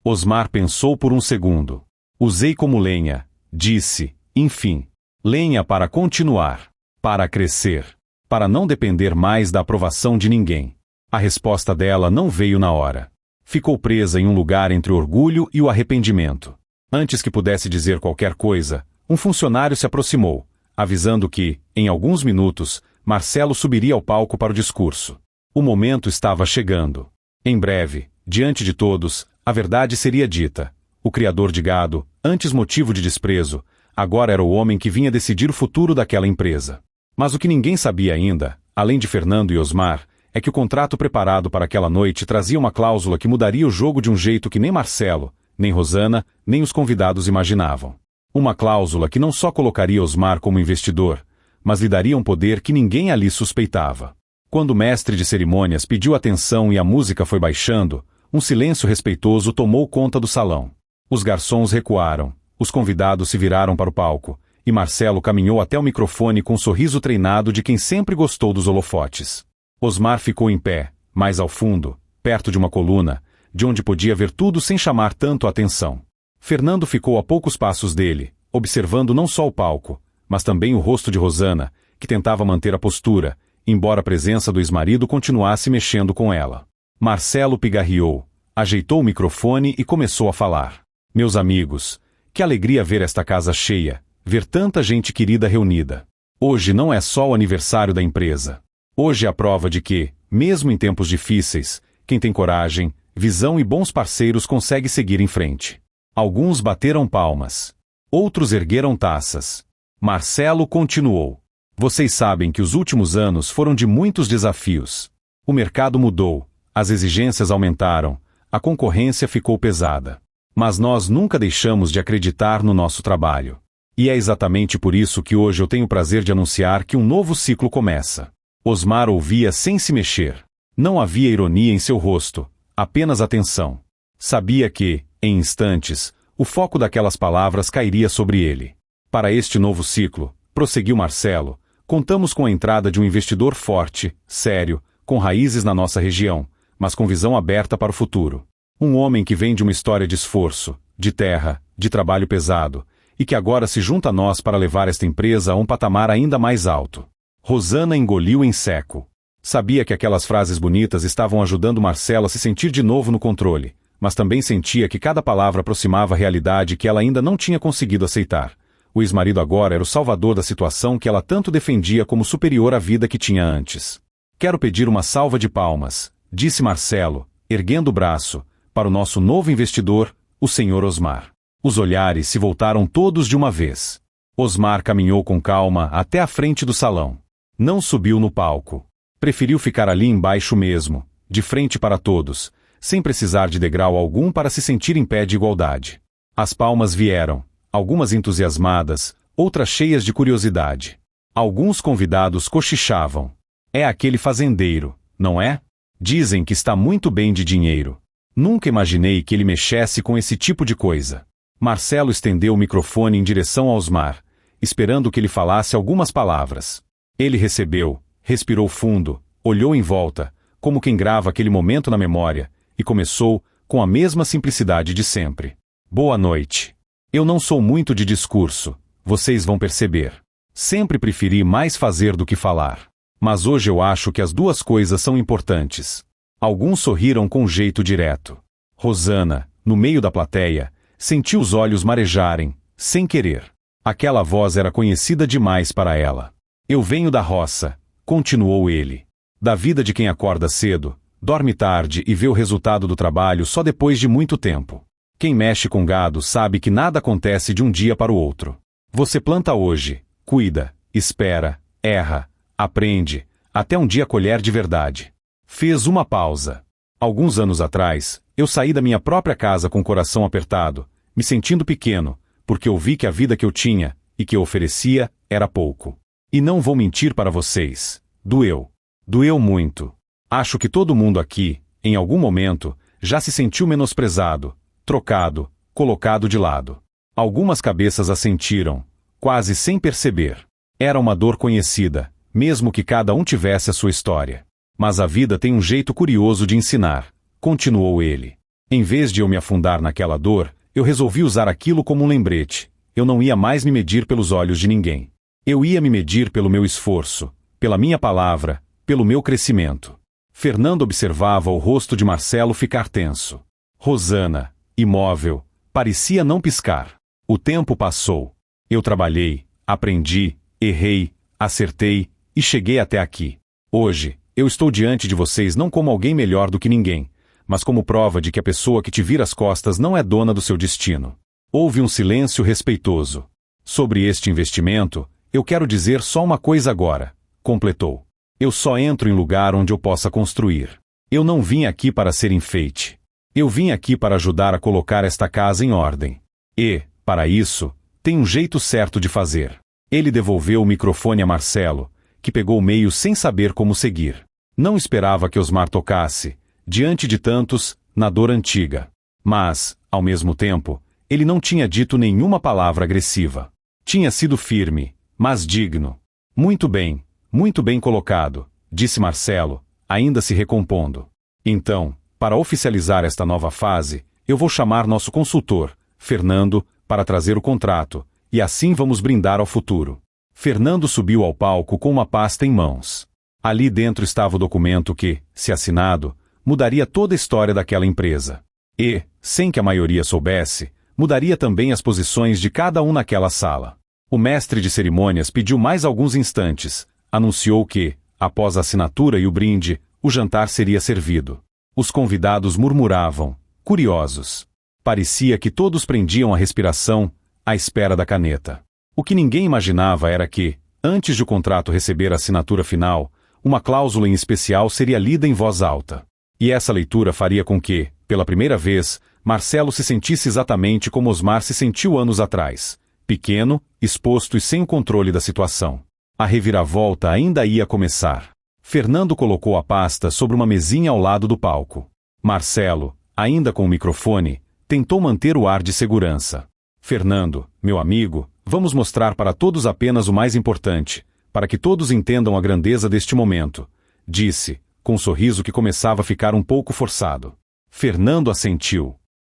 Osmar pensou por um segundo. Usei como lenha, disse, enfim. Lenha para continuar, para crescer, para não depender mais da aprovação de ninguém. A resposta dela não veio na hora. Ficou presa em um lugar entre o orgulho e o arrependimento. Antes que pudesse dizer qualquer coisa, um funcionário se aproximou, avisando que, em alguns minutos, Marcelo subiria ao palco para o discurso. O momento estava chegando. Em breve, diante de todos, a verdade seria dita. O criador de gado, antes motivo de desprezo, agora era o homem que vinha decidir o futuro daquela empresa. Mas o que ninguém sabia ainda, além de Fernando e Osmar, é que o contrato preparado para aquela noite trazia uma cláusula que mudaria o jogo de um jeito que nem Marcelo, nem Rosana, nem os convidados imaginavam. Uma cláusula que não só colocaria Osmar como investidor, mas lhe daria um poder que ninguém ali suspeitava. Quando o mestre de cerimônias pediu atenção e a música foi baixando, um silêncio respeitoso tomou conta do salão. Os garçons recuaram, os convidados se viraram para o palco, e Marcelo caminhou até o microfone com um sorriso treinado de quem sempre gostou dos holofotes. Osmar ficou em pé, mais ao fundo, perto de uma coluna, de onde podia ver tudo sem chamar tanto a atenção. Fernando ficou a poucos passos dele, observando não só o palco, mas também o rosto de Rosana, que tentava manter a postura, embora a presença do ex-marido continuasse mexendo com ela. Marcelo pigarreou, ajeitou o microfone e começou a falar. Meus amigos, que alegria ver esta casa cheia, ver tanta gente querida reunida. Hoje não é só o aniversário da empresa. Hoje é a prova de que, mesmo em tempos difíceis, quem tem coragem, visão e bons parceiros consegue seguir em frente. Alguns bateram palmas. Outros ergueram taças. Marcelo continuou. Vocês sabem que os últimos anos foram de muitos desafios. O mercado mudou, as exigências aumentaram, a concorrência ficou pesada. Mas nós nunca deixamos de acreditar no nosso trabalho. E é exatamente por isso que hoje eu tenho o prazer de anunciar que um novo ciclo começa. Osmar ouvia sem se mexer. Não havia ironia em seu rosto, apenas atenção. Sabia que, em instantes, o foco daquelas palavras cairia sobre ele. Para este novo ciclo, prosseguiu Marcelo, contamos com a entrada de um investidor forte, sério, com raízes na nossa região, mas com visão aberta para o futuro. Um homem que vem de uma história de esforço, de terra, de trabalho pesado, e que agora se junta a nós para levar esta empresa a um patamar ainda mais alto. Rosana engoliu em seco. Sabia que aquelas frases bonitas estavam ajudando Marcelo a se sentir de novo no controle, mas também sentia que cada palavra aproximava a realidade que ela ainda não tinha conseguido aceitar. O ex-marido agora era o salvador da situação que ela tanto defendia como superior à vida que tinha antes. Quero pedir uma salva de palmas, disse Marcelo, erguendo o braço, para o nosso novo investidor, o Sr. Osmar. Os olhares se voltaram todos de uma vez. Osmar caminhou com calma até a frente do salão. Não subiu no palco. Preferiu ficar ali embaixo mesmo, de frente para todos, sem precisar de degrau algum para se sentir em pé de igualdade. As palmas vieram, algumas entusiasmadas, outras cheias de curiosidade. Alguns convidados cochichavam. É aquele fazendeiro, não é? Dizem que está muito bem de dinheiro. Nunca imaginei que ele mexesse com esse tipo de coisa. Marcelo estendeu o microfone em direção a Osmar, esperando que ele falasse algumas palavras. Ele recebeu, respirou fundo, olhou em volta, como quem grava aquele momento na memória, e começou, com a mesma simplicidade de sempre. Boa noite. Eu não sou muito de discurso, vocês vão perceber. Sempre preferi mais fazer do que falar. Mas hoje eu acho que as duas coisas são importantes. Alguns sorriram com jeito direto. Rosana, no meio da plateia, sentiu os olhos marejarem, sem querer. Aquela voz era conhecida demais para ela. Eu venho da roça, continuou ele. Da vida de quem acorda cedo, dorme tarde e vê o resultado do trabalho só depois de muito tempo. Quem mexe com gado sabe que nada acontece de um dia para o outro. Você planta hoje, cuida, espera, erra, aprende, até um dia colher de verdade. Fez uma pausa. Alguns anos atrás, eu saí da minha própria casa com o coração apertado, me sentindo pequeno, porque eu vi que a vida que eu tinha, e que eu oferecia, era pouco. E não vou mentir para vocês, doeu. Doeu muito. Acho que todo mundo aqui, em algum momento, já se sentiu menosprezado, trocado, colocado de lado. Algumas cabeças a sentiram, quase sem perceber. Era uma dor conhecida, mesmo que cada um tivesse a sua história. Mas a vida tem um jeito curioso de ensinar, continuou ele. Em vez de eu me afundar naquela dor, eu resolvi usar aquilo como um lembrete. Eu não ia mais me medir pelos olhos de ninguém. Eu ia me medir pelo meu esforço, pela minha palavra, pelo meu crescimento. Fernando observava o rosto de Marcelo ficar tenso. Rosana, imóvel, parecia não piscar. O tempo passou. Eu trabalhei, aprendi, errei, acertei e cheguei até aqui. Hoje, eu estou diante de vocês não como alguém melhor do que ninguém, mas como prova de que a pessoa que te vira as costas não é dona do seu destino. Houve um silêncio respeitoso. Sobre este investimento, eu quero dizer só uma coisa agora, completou. Eu só entro em lugar onde eu possa construir. Eu não vim aqui para ser enfeite. Eu vim aqui para ajudar a colocar esta casa em ordem. E, para isso, tem um jeito certo de fazer. Ele devolveu o microfone a Marcelo, que pegou o meio sem saber como seguir. Não esperava que Osmar tocasse, diante de tantos, na dor antiga. Mas, ao mesmo tempo, ele não tinha dito nenhuma palavra agressiva. Tinha sido firme, mas digno. Muito bem colocado, disse Marcelo, ainda se recompondo. Então, para oficializar esta nova fase, eu vou chamar nosso consultor, Fernando, para trazer o contrato, e assim vamos brindar ao futuro. Fernando subiu ao palco com uma pasta em mãos. Ali dentro estava o documento que, se assinado, mudaria toda a história daquela empresa. E, sem que a maioria soubesse, mudaria também as posições de cada um naquela sala. O mestre de cerimônias pediu mais alguns instantes, anunciou que, após a assinatura e o brinde, o jantar seria servido. Os convidados murmuravam, curiosos. Parecia que todos prendiam a respiração, à espera da caneta. O que ninguém imaginava era que, antes de o contrato receber a assinatura final, Uma cláusula em especial seria lida em voz alta. E essa leitura faria com que, pela primeira vez, Marcelo se sentisse exatamente como Osmar se sentiu anos atrás. Pequeno, exposto e sem o controle da situação. A reviravolta ainda ia começar. Fernando colocou a pasta sobre uma mesinha ao lado do palco. Marcelo, ainda com o microfone, tentou manter o ar de segurança. Fernando, meu amigo, vamos mostrar para todos apenas o mais importante, para que todos entendam a grandeza deste momento, disse, com um sorriso que começava a ficar um pouco forçado. Fernando assentiu.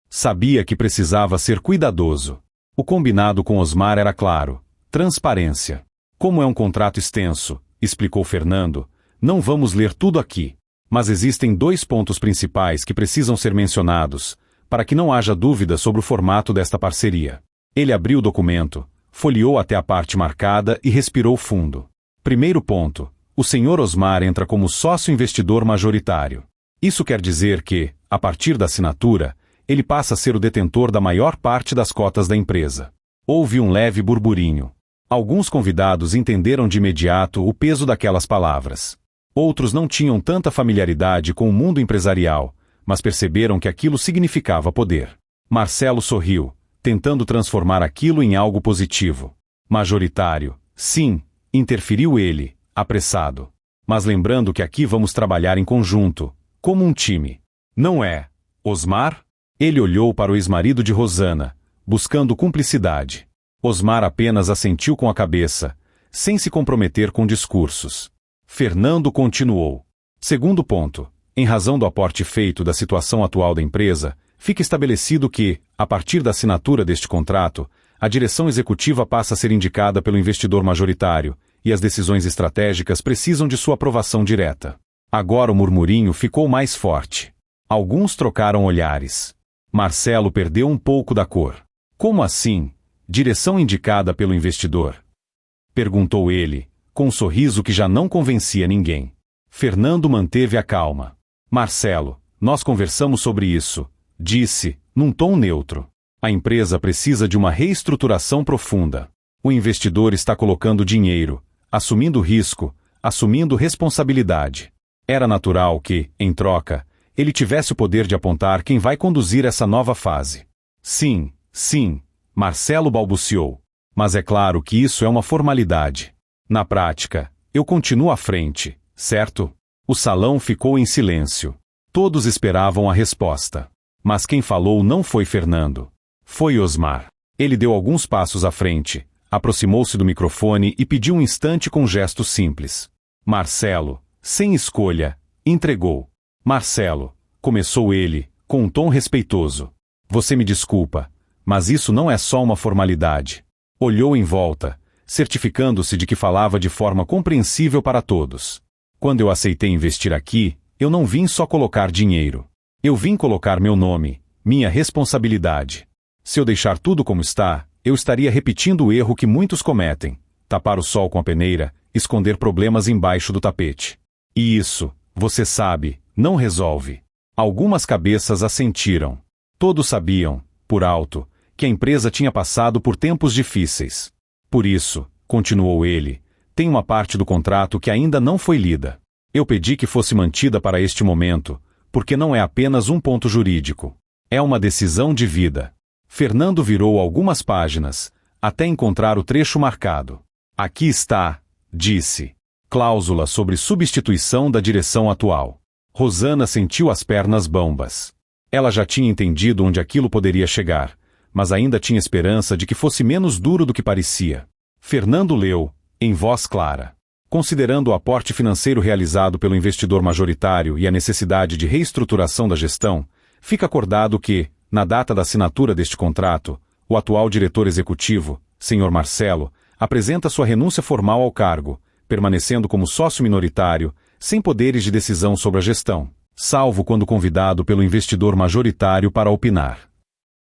Sabia que precisava ser cuidadoso. O combinado com Osmar era claro: transparência. Como é um contrato extenso, explicou Fernando, não vamos ler tudo aqui. Mas existem 2 pontos principais que precisam ser mencionados, para que não haja dúvida sobre o formato desta parceria. Ele abriu o documento, folheou até a parte marcada e respirou fundo. Primeiro ponto: o senhor Osmar entra como sócio investidor majoritário. Isso quer dizer que, a partir da assinatura, ele passa a ser o detentor da maior parte das cotas da empresa. Houve um leve burburinho. Alguns convidados entenderam de imediato o peso daquelas palavras. Outros não tinham tanta familiaridade com o mundo empresarial, mas perceberam que aquilo significava poder. Marcelo sorriu, tentando transformar aquilo em algo positivo. Majoritário, sim, interferiu ele, apressado. Mas lembrando que aqui vamos trabalhar em conjunto, como um time. Não é, Osmar? Ele olhou para o ex-marido de Rosana, buscando cumplicidade. Osmar apenas assentiu com a cabeça, sem se comprometer com discursos. Fernando continuou. Segundo ponto: em razão do aporte feito da situação atual da empresa, fica estabelecido que, a partir da assinatura deste contrato, a direção executiva passa a ser indicada pelo investidor majoritário, e as decisões estratégicas precisam de sua aprovação direta. Agora o murmurinho ficou mais forte. Alguns trocaram olhares. Marcelo perdeu um pouco da cor. Como assim? Direção indicada pelo investidor? Perguntou ele, com um sorriso que já não convencia ninguém. Fernando manteve a calma. Marcelo, nós conversamos sobre isso, disse, num tom neutro. A empresa precisa de uma reestruturação profunda. O investidor está colocando dinheiro, assumindo risco, assumindo responsabilidade. Era natural que, em troca, ele tivesse o poder de apontar quem vai conduzir essa nova fase. Sim, sim, Marcelo balbuciou. Mas é claro que isso é uma formalidade. Na prática, eu continuo à frente, certo? O salão ficou em silêncio. Todos esperavam a resposta. Mas quem falou não foi Fernando. Foi Osmar. Ele deu alguns passos à frente, aproximou-se do microfone e pediu um instante com um gesto simples. Marcelo, sem escolha, entregou. Marcelo, começou ele, com um tom respeitoso. Você me desculpa, mas isso não é só uma formalidade. Olhou em volta, certificando-se de que falava de forma compreensível para todos. Quando eu aceitei investir aqui, eu não vim só colocar dinheiro. Eu vim colocar meu nome, minha responsabilidade. Se eu deixar tudo como está, eu estaria repetindo o erro que muitos cometem: tapar o sol com a peneira, esconder problemas embaixo do tapete. E isso, você sabe, não resolve. Algumas cabeças assentiram. Todos sabiam, por alto, que a empresa tinha passado por tempos difíceis. Por isso, continuou ele, tem uma parte do contrato que ainda não foi lida. Eu pedi que fosse mantida para este momento, porque não é apenas um ponto jurídico. É uma decisão de vida. Fernando virou algumas páginas, até encontrar o trecho marcado. Aqui está, disse. Cláusula sobre substituição da direção atual. Rosana sentiu as pernas bambas. Ela já tinha entendido onde aquilo poderia chegar, mas ainda tinha esperança de que fosse menos duro do que parecia. Fernando leu, em voz clara. Considerando o aporte financeiro realizado pelo investidor majoritário e a necessidade de reestruturação da gestão, fica acordado que, na data da assinatura deste contrato, o atual diretor executivo, Sr. Marcelo, apresenta sua renúncia formal ao cargo, permanecendo como sócio minoritário, sem poderes de decisão sobre a gestão, salvo quando convidado pelo investidor majoritário para opinar.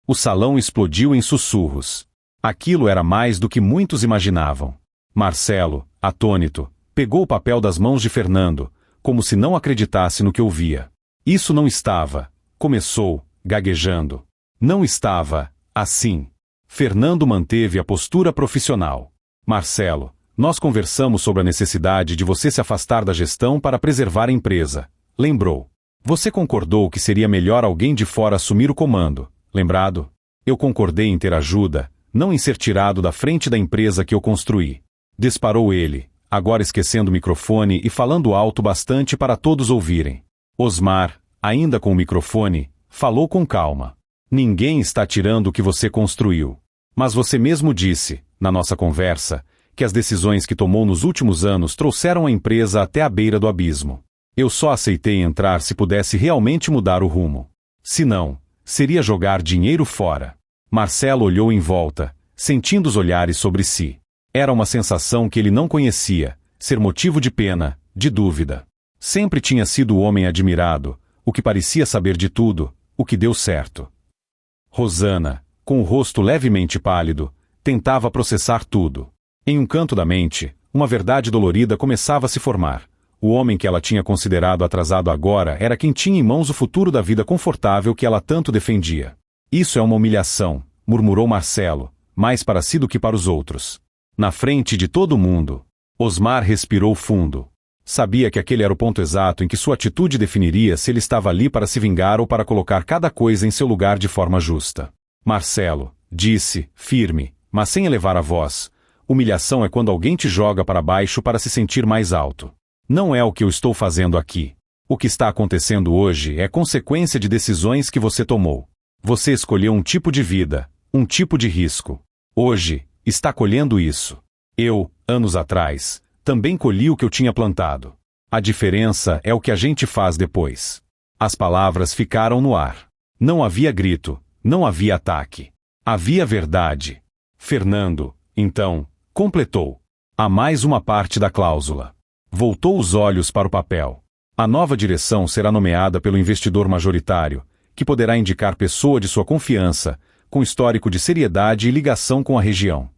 O salão explodiu em sussurros. Aquilo era mais do que muitos imaginavam. Marcelo, atônito, pegou o papel das mãos de Fernando, como se não acreditasse no que ouvia. Isso não estava, começou, gaguejando. Não estava, assim. Fernando manteve a postura profissional. Marcelo, nós conversamos sobre a necessidade de você se afastar da gestão para preservar a empresa. Lembrou. Você concordou que seria melhor alguém de fora assumir o comando. Lembrado? Eu concordei em ter ajuda, não em ser tirado da frente da empresa que eu construí. Disparou ele, agora esquecendo o microfone e falando alto bastante para todos ouvirem. Osmar, ainda com o microfone, falou com calma. Ninguém está tirando o que você construiu. Mas você mesmo disse, na nossa conversa, que as decisões que tomou nos últimos anos trouxeram a empresa até a beira do abismo. Eu só aceitei entrar se pudesse realmente mudar o rumo. Se não, seria jogar dinheiro fora. Marcelo olhou em volta, sentindo os olhares sobre si. Era uma sensação que ele não conhecia, ser motivo de pena, de dúvida. Sempre tinha sido o homem admirado, o que parecia saber de tudo, o que deu certo. Rosana, com o rosto levemente pálido, tentava processar tudo. Em um canto da mente, uma verdade dolorida começava a se formar. O homem que ela tinha considerado atrasado agora era quem tinha em mãos o futuro da vida confortável que ela tanto defendia. Isso é uma humilhação, murmurou Marcelo, mais para si do que para os outros. Na frente de todo mundo. Osmar respirou fundo. Sabia que aquele era o ponto exato em que sua atitude definiria se ele estava ali para se vingar ou para colocar cada coisa em seu lugar de forma justa. Marcelo, disse, firme, mas sem elevar a voz, humilhação é quando alguém te joga para baixo para se sentir mais alto. Não é o que eu estou fazendo aqui. O que está acontecendo hoje é consequência de decisões que você tomou. Você escolheu um tipo de vida, um tipo de risco. Hoje, está colhendo isso. Eu, anos atrás, também colhi o que eu tinha plantado. A diferença é o que a gente faz depois. As palavras ficaram no ar. Não havia grito, não havia ataque. Havia verdade. Fernando, então, completou. Há mais uma parte da cláusula. Voltou os olhos para o papel. A nova direção será nomeada pelo investidor majoritário, que poderá indicar pessoa de sua confiança, com histórico de seriedade e ligação com a região.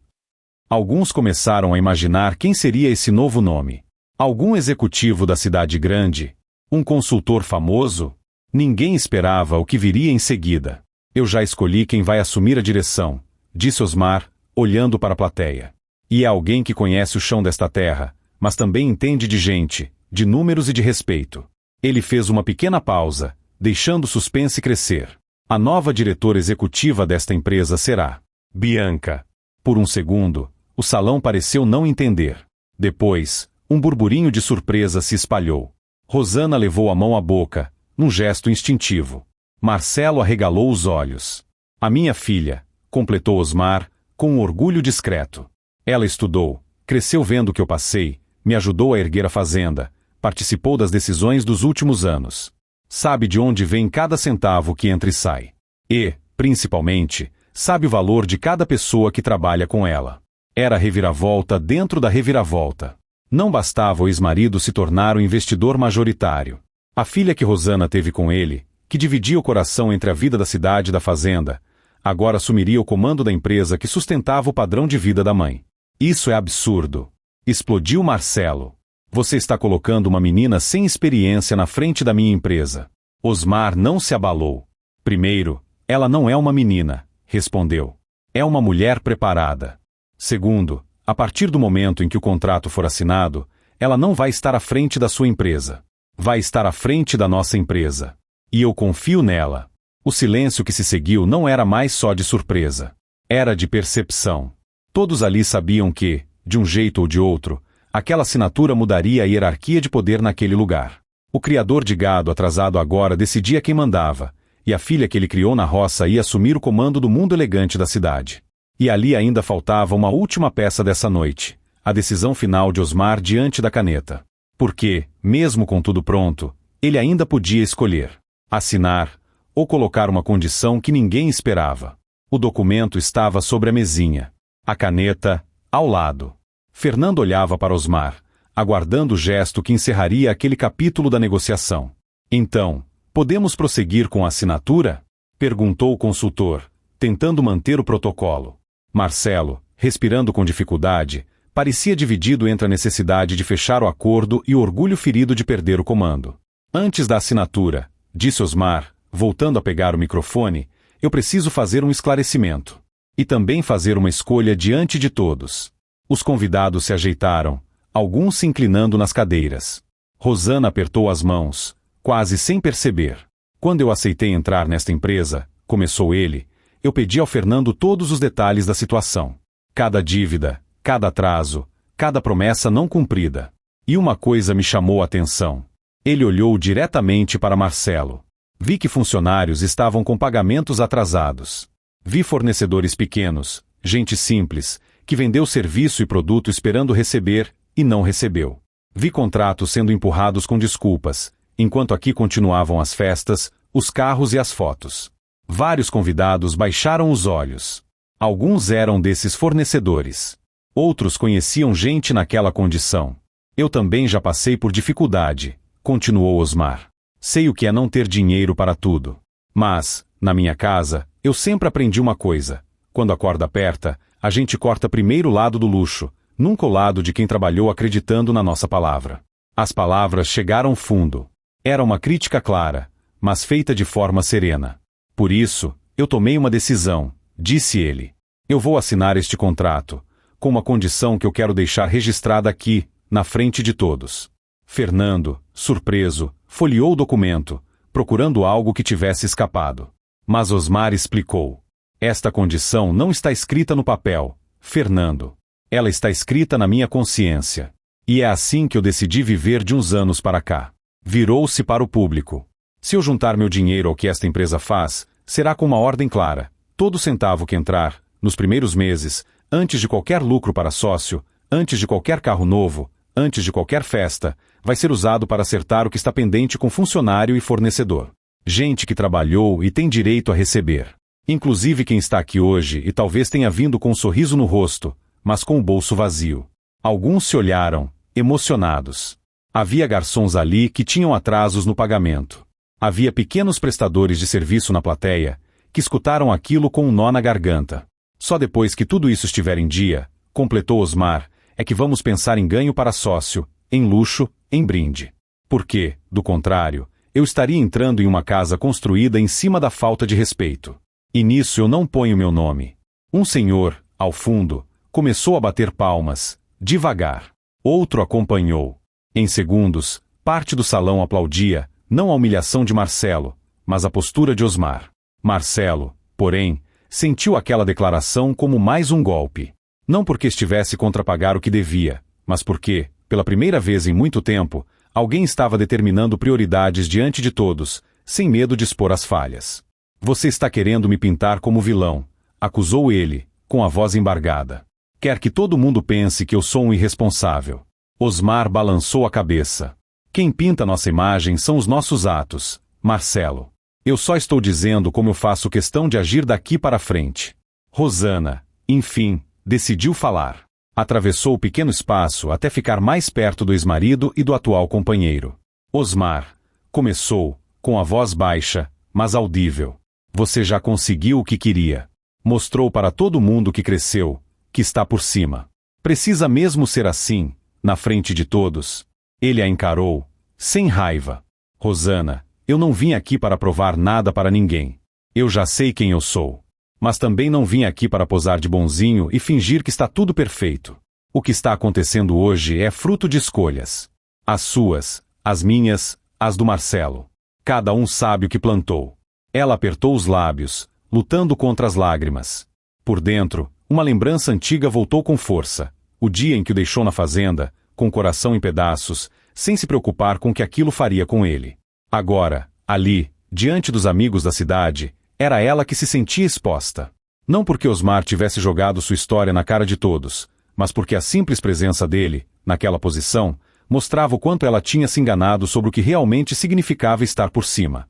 Alguns começaram a imaginar quem seria esse novo nome. Algum executivo da cidade grande? Um consultor famoso? Ninguém esperava o que viria em seguida. Eu já escolhi quem vai assumir a direção, disse Osmar, olhando para a plateia. E é alguém que conhece o chão desta terra, mas também entende de gente, de números e de respeito. Ele fez uma pequena pausa, deixando o suspense crescer. A nova diretora executiva desta empresa será Bianca. Por um segundo, o salão pareceu não entender. Depois, um burburinho de surpresa se espalhou. Rosana levou a mão à boca, num gesto instintivo. Marcelo arregalou os olhos. A minha filha, completou Osmar, com um orgulho discreto. Ela estudou, cresceu vendo o que eu passei, me ajudou a erguer a fazenda, participou das decisões dos últimos anos. Sabe de onde vem cada centavo que entra e sai. E, principalmente, sabe o valor de cada pessoa que trabalha com ela. Era a reviravolta dentro da reviravolta. Não bastava o ex-marido se tornar o investidor majoritário. A filha que Rosana teve com ele, que dividia o coração entre a vida da cidade e da fazenda, agora assumiria o comando da empresa que sustentava o padrão de vida da mãe. Isso é absurdo. Explodiu Marcelo. Você está colocando uma menina sem experiência na frente da minha empresa. Osmar não se abalou. Primeiro, ela não é uma menina, respondeu. É uma mulher preparada. Segundo, a partir do momento em que o contrato for assinado, ela não vai estar à frente da sua empresa. Vai estar à frente da nossa empresa. E eu confio nela. O silêncio que se seguiu não era mais só de surpresa. Era de percepção. Todos ali sabiam que, de um jeito ou de outro, aquela assinatura mudaria a hierarquia de poder naquele lugar. O criador de gado atrasado agora decidia quem mandava, e a filha que ele criou na roça ia assumir o comando do mundo elegante da cidade. E ali ainda faltava uma última peça dessa noite, a decisão final de Osmar diante da caneta. Porque, mesmo com tudo pronto, ele ainda podia escolher assinar ou colocar uma condição que ninguém esperava. O documento estava sobre a mesinha. A caneta, ao lado. Fernando olhava para Osmar, aguardando o gesto que encerraria aquele capítulo da negociação. Então, podemos prosseguir com a assinatura? Perguntou o consultor, tentando manter o protocolo. Marcelo, respirando com dificuldade, parecia dividido entre a necessidade de fechar o acordo e o orgulho ferido de perder o comando. Antes da assinatura, disse Osmar, voltando a pegar o microfone, eu preciso fazer um esclarecimento. E também fazer uma escolha diante de todos. Os convidados se ajeitaram, alguns se inclinando nas cadeiras. Rosana apertou as mãos, quase sem perceber. Quando eu aceitei entrar nesta empresa, começou ele, eu pedi ao Fernando todos os detalhes da situação. Cada dívida, cada atraso, cada promessa não cumprida. E uma coisa me chamou a atenção. Ele olhou diretamente para Marcelo. Vi que funcionários estavam com pagamentos atrasados. Vi fornecedores pequenos, gente simples, que vendeu serviço e produto esperando receber, e não recebeu. Vi contratos sendo empurrados com desculpas, enquanto aqui continuavam as festas, os carros e as fotos. Vários convidados baixaram os olhos. Alguns eram desses fornecedores. Outros conheciam gente naquela condição. Eu também já passei por dificuldade, continuou Osmar. Sei o que é não ter dinheiro para tudo. Mas, na minha casa, eu sempre aprendi uma coisa. Quando a corda aperta, a gente corta primeiro o lado do luxo, nunca o lado de quem trabalhou acreditando na nossa palavra. As palavras chegaram fundo. Era uma crítica clara, mas feita de forma serena. Por isso, eu tomei uma decisão, disse ele. Eu vou assinar este contrato, com uma condição que eu quero deixar registrada aqui, na frente de todos. Fernando, surpreso, folheou o documento, procurando algo que tivesse escapado. Mas Osmar explicou. Esta condição não está escrita no papel, Fernando. Ela está escrita na minha consciência. E é assim que eu decidi viver de uns anos para cá. Virou-se para o público. Se eu juntar meu dinheiro ao que esta empresa faz, será com uma ordem clara. Todo centavo que entrar, nos primeiros meses, antes de qualquer lucro para sócio, antes de qualquer carro novo, antes de qualquer festa, vai ser usado para acertar o que está pendente com funcionário e fornecedor. Gente que trabalhou e tem direito a receber. Inclusive quem está aqui hoje e talvez tenha vindo com um sorriso no rosto, mas com o bolso vazio. Alguns se olharam, emocionados. Havia garçons ali que tinham atrasos no pagamento. Havia pequenos prestadores de serviço na plateia, que escutaram aquilo com um nó na garganta. Só depois que tudo isso estiver em dia, completou Osmar, é que vamos pensar em ganho para sócio, em luxo, em brinde. Porque, do contrário, eu estaria entrando em uma casa construída em cima da falta de respeito. E nisso eu não ponho meu nome. Um senhor, ao fundo, começou a bater palmas, devagar. Outro acompanhou. Em segundos, parte do salão aplaudia, não a humilhação de Marcelo, mas a postura de Osmar. Marcelo, porém, sentiu aquela declaração como mais um golpe. Não porque estivesse contra pagar o que devia, mas porque, pela primeira vez em muito tempo, alguém estava determinando prioridades diante de todos, sem medo de expor as falhas. Você está querendo me pintar como vilão, acusou ele, com a voz embargada. Quer que todo mundo pense que eu sou um irresponsável. Osmar balançou a cabeça. Quem pinta nossa imagem são os nossos atos, Marcelo. Eu só estou dizendo como eu faço questão de agir daqui para frente. Rosana, enfim, decidiu falar. Atravessou o pequeno espaço até ficar mais perto do ex-marido e do atual companheiro. Osmar, começou, com a voz baixa, mas audível. Você já conseguiu o que queria. Mostrou para todo mundo que cresceu, que está por cima. Precisa mesmo ser assim, na frente de todos. Ele a encarou, sem raiva. Rosana, eu não vim aqui para provar nada para ninguém. Eu já sei quem eu sou. Mas também não vim aqui para posar de bonzinho e fingir que está tudo perfeito. O que está acontecendo hoje é fruto de escolhas. As suas, as minhas, as do Marcelo. Cada um sabe o que plantou. Ela apertou os lábios, lutando contra as lágrimas. Por dentro, uma lembrança antiga voltou com força. O dia em que o deixou na fazenda, com o coração em pedaços, sem se preocupar com o que aquilo faria com ele. Agora, ali, diante dos amigos da cidade, era ela que se sentia exposta. Não porque Osmar tivesse jogado sua história na cara de todos, mas porque a simples presença dele, naquela posição, mostrava o quanto ela tinha se enganado sobre o que realmente significava estar por cima.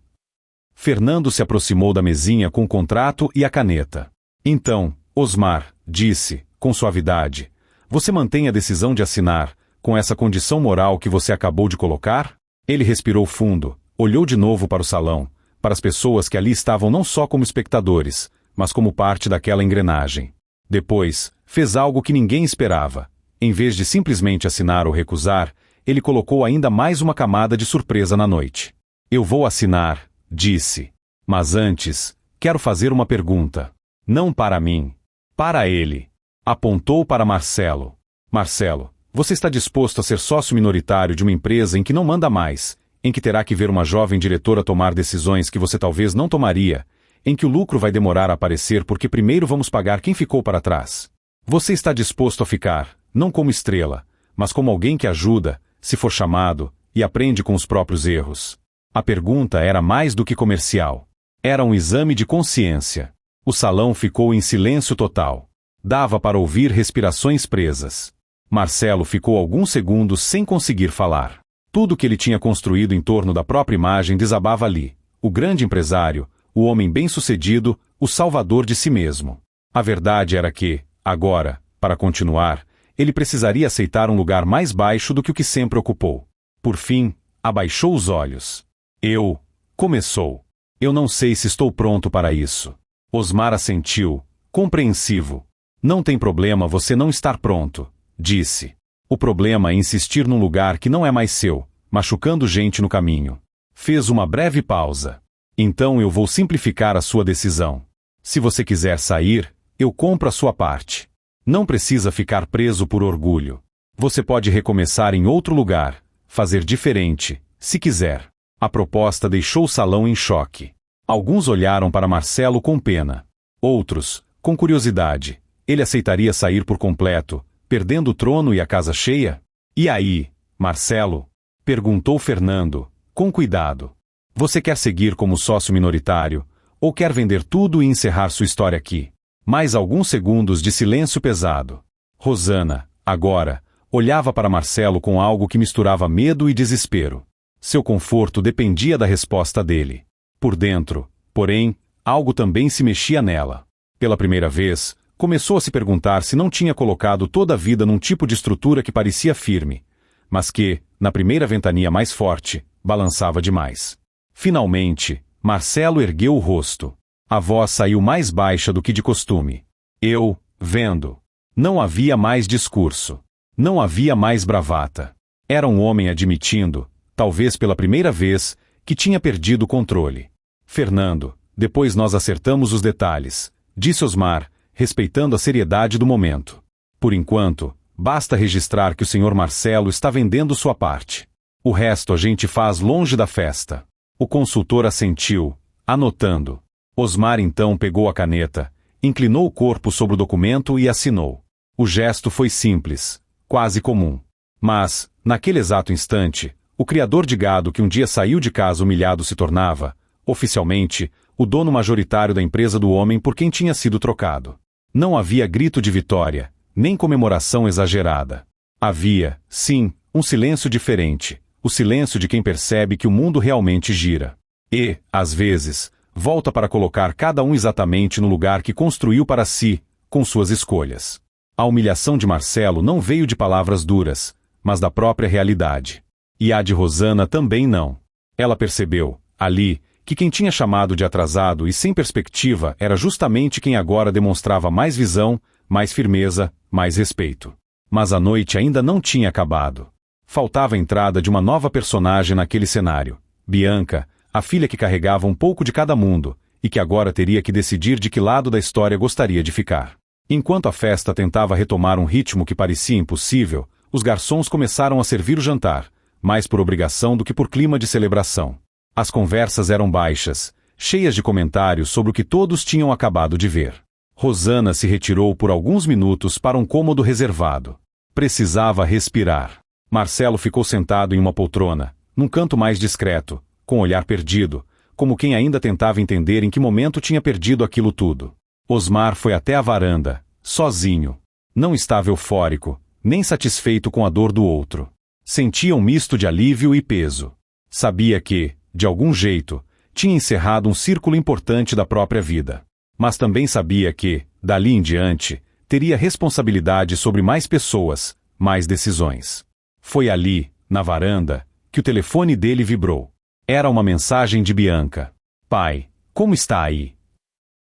Fernando se aproximou da mesinha com o contrato e a caneta. Então, Osmar, disse, com suavidade, você mantém a decisão de assinar, com essa condição moral que você acabou de colocar? Ele respirou fundo, olhou de novo para o salão, para as pessoas que ali estavam não só como espectadores, mas como parte daquela engrenagem. Depois, fez algo que ninguém esperava. Em vez de simplesmente assinar ou recusar, ele colocou ainda mais uma camada de surpresa na noite. Eu vou assinar, disse. Mas antes, quero fazer uma pergunta. Não para mim. Para ele. Apontou para Marcelo. Marcelo, você está disposto a ser sócio minoritário de uma empresa em que não manda mais, em que terá que ver uma jovem diretora tomar decisões que você talvez não tomaria, em que o lucro vai demorar a aparecer porque primeiro vamos pagar quem ficou para trás. Você está disposto a ficar, não como estrela, mas como alguém que ajuda, se for chamado, e aprende com os próprios erros. A pergunta era mais do que comercial. Era um exame de consciência. O salão ficou em silêncio total. Dava para ouvir respirações presas. Marcelo ficou alguns segundos sem conseguir falar. Tudo que ele tinha construído em torno da própria imagem desabava ali. O grande empresário, o homem bem-sucedido, o salvador de si mesmo. A verdade era que, agora, para continuar, ele precisaria aceitar um lugar mais baixo do que o que sempre ocupou. Por fim, abaixou os olhos. Começou. Eu não sei se estou pronto para isso. Osmar assentiu, compreensivo. Não tem problema você não estar pronto, disse. O problema é insistir num lugar que não é mais seu, machucando gente no caminho. Fez uma breve pausa. Então eu vou simplificar a sua decisão. Se você quiser sair, eu compro a sua parte. Não precisa ficar preso por orgulho. Você pode recomeçar em outro lugar, fazer diferente, se quiser. A proposta deixou o salão em choque. Alguns olharam para Marcelo com pena. Outros, com curiosidade. Ele aceitaria sair por completo, perdendo o trono e a casa cheia? E aí, Marcelo? Perguntou Fernando, com cuidado. Você quer seguir como sócio minoritário, ou quer vender tudo e encerrar sua história aqui? Mais alguns segundos de silêncio pesado. Rosana, agora, olhava para Marcelo com algo que misturava medo e desespero. Seu conforto dependia da resposta dele. Por dentro, porém, algo também se mexia nela. Pela primeira vez, começou a se perguntar se não tinha colocado toda a vida num tipo de estrutura que parecia firme, mas que, na primeira ventania mais forte, balançava demais. Finalmente, Marcelo ergueu o rosto. A voz saiu mais baixa do que de costume. Vendo. Não havia mais discurso. Não havia mais bravata. Era um homem admitindo, talvez pela primeira vez, que tinha perdido o controle. Fernando, depois nós acertamos os detalhes, disse Osmar, respeitando a seriedade do momento. Por enquanto, basta registrar que o Sr. Marcelo está vendendo sua parte. O resto a gente faz longe da festa. O consultor assentiu, anotando. Osmar então pegou a caneta, inclinou o corpo sobre o documento e assinou. O gesto foi simples, quase comum. Mas, naquele exato instante, o criador de gado que um dia saiu de casa humilhado se tornava, oficialmente, o dono majoritário da empresa do homem por quem tinha sido trocado. Não havia grito de vitória, nem comemoração exagerada. Havia, sim, um silêncio diferente, o silêncio de quem percebe que o mundo realmente gira. E, às vezes, volta para colocar cada um exatamente no lugar que construiu para si, com suas escolhas. A humilhação de Marcelo não veio de palavras duras, mas da própria realidade. E a de Rosana também não. Ela percebeu, ali, que quem tinha chamado de atrasado e sem perspectiva era justamente quem agora demonstrava mais visão, mais firmeza, mais respeito. Mas a noite ainda não tinha acabado. Faltava a entrada de uma nova personagem naquele cenário. Bianca, a filha que carregava um pouco de cada mundo, e que agora teria que decidir de que lado da história gostaria de ficar. Enquanto a festa tentava retomar um ritmo que parecia impossível, os garçons começaram a servir o jantar, mais por obrigação do que por clima de celebração. As conversas eram baixas, cheias de comentários sobre o que todos tinham acabado de ver. Rosana se retirou por alguns minutos para um cômodo reservado. Precisava respirar. Marcelo ficou sentado em uma poltrona, num canto mais discreto, com o olhar perdido, como quem ainda tentava entender em que momento tinha perdido aquilo tudo. Osmar foi até a varanda, sozinho. Não estava eufórico, nem satisfeito com a dor do outro. Sentia um misto de alívio e peso. Sabia que, de algum jeito, tinha encerrado um círculo importante da própria vida. Mas também sabia que, dali em diante, teria responsabilidade sobre mais pessoas, mais decisões. Foi ali, na varanda, que o telefone dele vibrou. Era uma mensagem de Bianca. Pai, como está aí?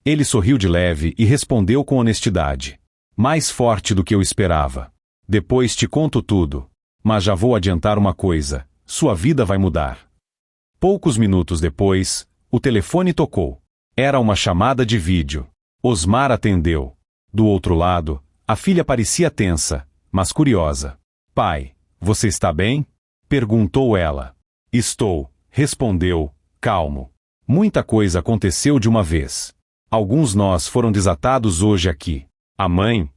Ele sorriu de leve e respondeu com honestidade. Mais forte do que eu esperava. Depois te conto tudo. Mas já vou adiantar uma coisa, sua vida vai mudar. Poucos minutos depois, o telefone tocou. Era uma chamada de vídeo. Osmar atendeu. Do outro lado, a filha parecia tensa, mas curiosa. Pai, você está bem? Perguntou ela. Estou, respondeu, calmo. Muita coisa aconteceu de uma vez. Alguns nós foram desatados hoje aqui. A mãe?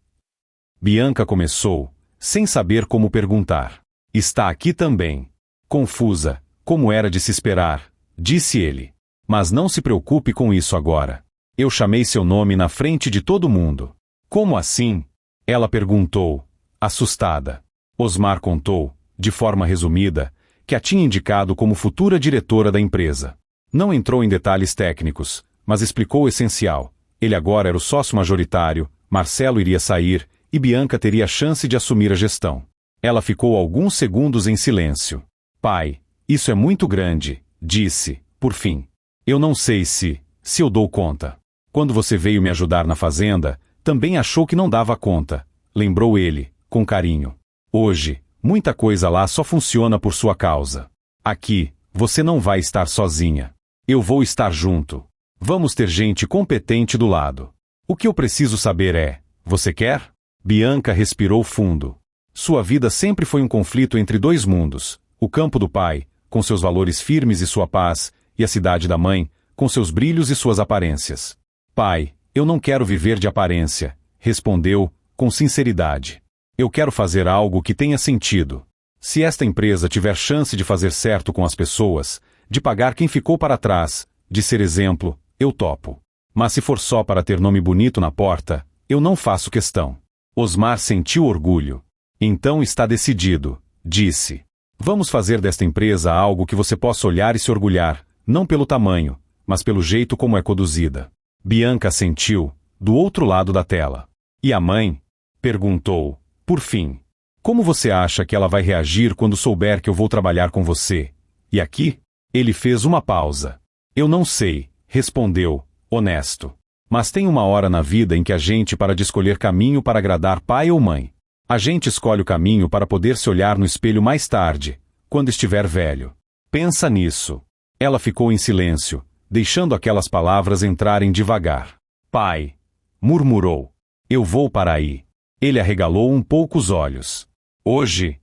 Bianca começou, sem saber como perguntar. Está aqui também. Confusa, como era de se esperar, disse ele. Mas não se preocupe com isso agora. Eu chamei seu nome na frente de todo mundo. Como assim? Ela perguntou, assustada. Osmar contou, de forma resumida, que a tinha indicado como futura diretora da empresa. Não entrou em detalhes técnicos, mas explicou o essencial. Ele agora era o sócio majoritário, Marcelo iria sair, e Bianca teria a chance de assumir a gestão. Ela ficou alguns segundos em silêncio. Pai, isso é muito grande, disse, por fim. Eu não sei se eu dou conta. Quando você veio me ajudar na fazenda, também achou que não dava conta, lembrou ele, com carinho. Hoje, muita coisa lá só funciona por sua causa. Aqui, você não vai estar sozinha. Eu vou estar junto. Vamos ter gente competente do lado. O que eu preciso saber é, você quer? Bianca respirou fundo. Sua vida sempre foi um conflito entre dois mundos, o campo do pai, com seus valores firmes e sua paz, e a cidade da mãe, com seus brilhos e suas aparências. Pai, eu não quero viver de aparência, respondeu, com sinceridade. Eu quero fazer algo que tenha sentido. Se esta empresa tiver chance de fazer certo com as pessoas, de pagar quem ficou para trás, de ser exemplo, eu topo. Mas se for só para ter nome bonito na porta, eu não faço questão. Osmar sentiu orgulho. Então está decidido, disse. Vamos fazer desta empresa algo que você possa olhar e se orgulhar, não pelo tamanho, mas pelo jeito como é conduzida. Bianca assentiu, do outro lado da tela. E a mãe? Perguntou, por fim. Como você acha que ela vai reagir quando souber que eu vou trabalhar com você? E aqui? Ele fez uma pausa. Eu não sei, respondeu, honesto. Mas tem uma hora na vida em que a gente para de escolher caminho para agradar pai ou mãe. A gente escolhe o caminho para poder se olhar no espelho mais tarde, quando estiver velho. Pensa nisso. Ela ficou em silêncio, deixando aquelas palavras entrarem devagar. Pai, murmurou. Eu vou para aí. Ele arregalou um pouco os olhos. Hoje,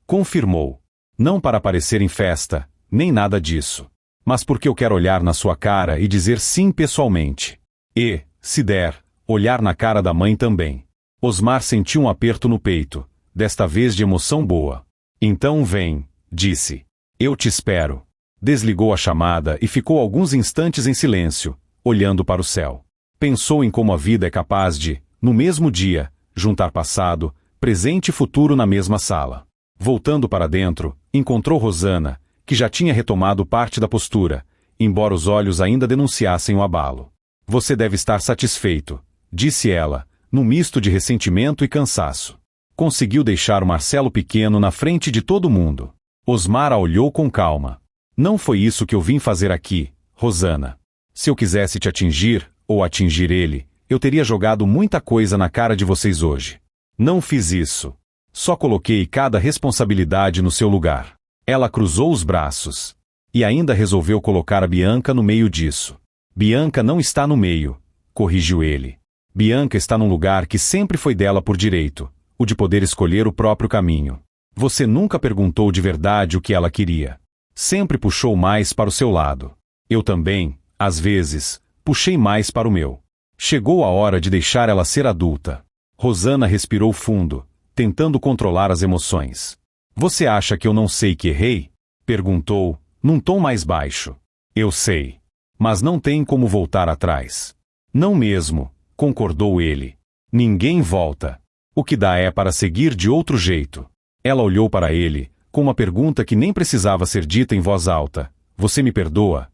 confirmou. Não para aparecer em festa, nem nada disso. Mas porque eu quero olhar na sua cara e dizer sim pessoalmente. E, se der, olhar na cara da mãe também. Osmar sentiu um aperto no peito, desta vez de emoção boa. Então vem, disse. Eu te espero. Desligou a chamada e ficou alguns instantes em silêncio, olhando para o céu. Pensou em como a vida é capaz de, no mesmo dia, juntar passado, presente e futuro na mesma sala. Voltando para dentro, encontrou Rosana, que já tinha retomado parte da postura, embora os olhos ainda denunciassem o abalo. Você deve estar satisfeito, disse ela, num misto de ressentimento e cansaço. Conseguiu deixar o Marcelo pequeno na frente de todo mundo. Osmar a olhou com calma. Não foi isso que eu vim fazer aqui, Rosana. Se eu quisesse te atingir, ou atingir ele, eu teria jogado muita coisa na cara de vocês hoje. Não fiz isso. Só coloquei cada responsabilidade no seu lugar. Ela cruzou os braços. E ainda resolveu colocar a Bianca no meio disso. Bianca não está no meio, corrigiu ele. Bianca está num lugar que sempre foi dela por direito, o de poder escolher o próprio caminho. Você nunca perguntou de verdade o que ela queria. Sempre puxou mais para o seu lado. Eu também, às vezes, puxei mais para o meu. Chegou a hora de deixar ela ser adulta. Rosana respirou fundo, tentando controlar as emoções. Você acha que eu não sei que errei? Perguntou, num tom mais baixo. Eu sei. Mas não tem como voltar atrás. Não mesmo, concordou ele. Ninguém volta. O que dá é para seguir de outro jeito. Ela olhou para ele, com uma pergunta que nem precisava ser dita em voz alta. Você me perdoa?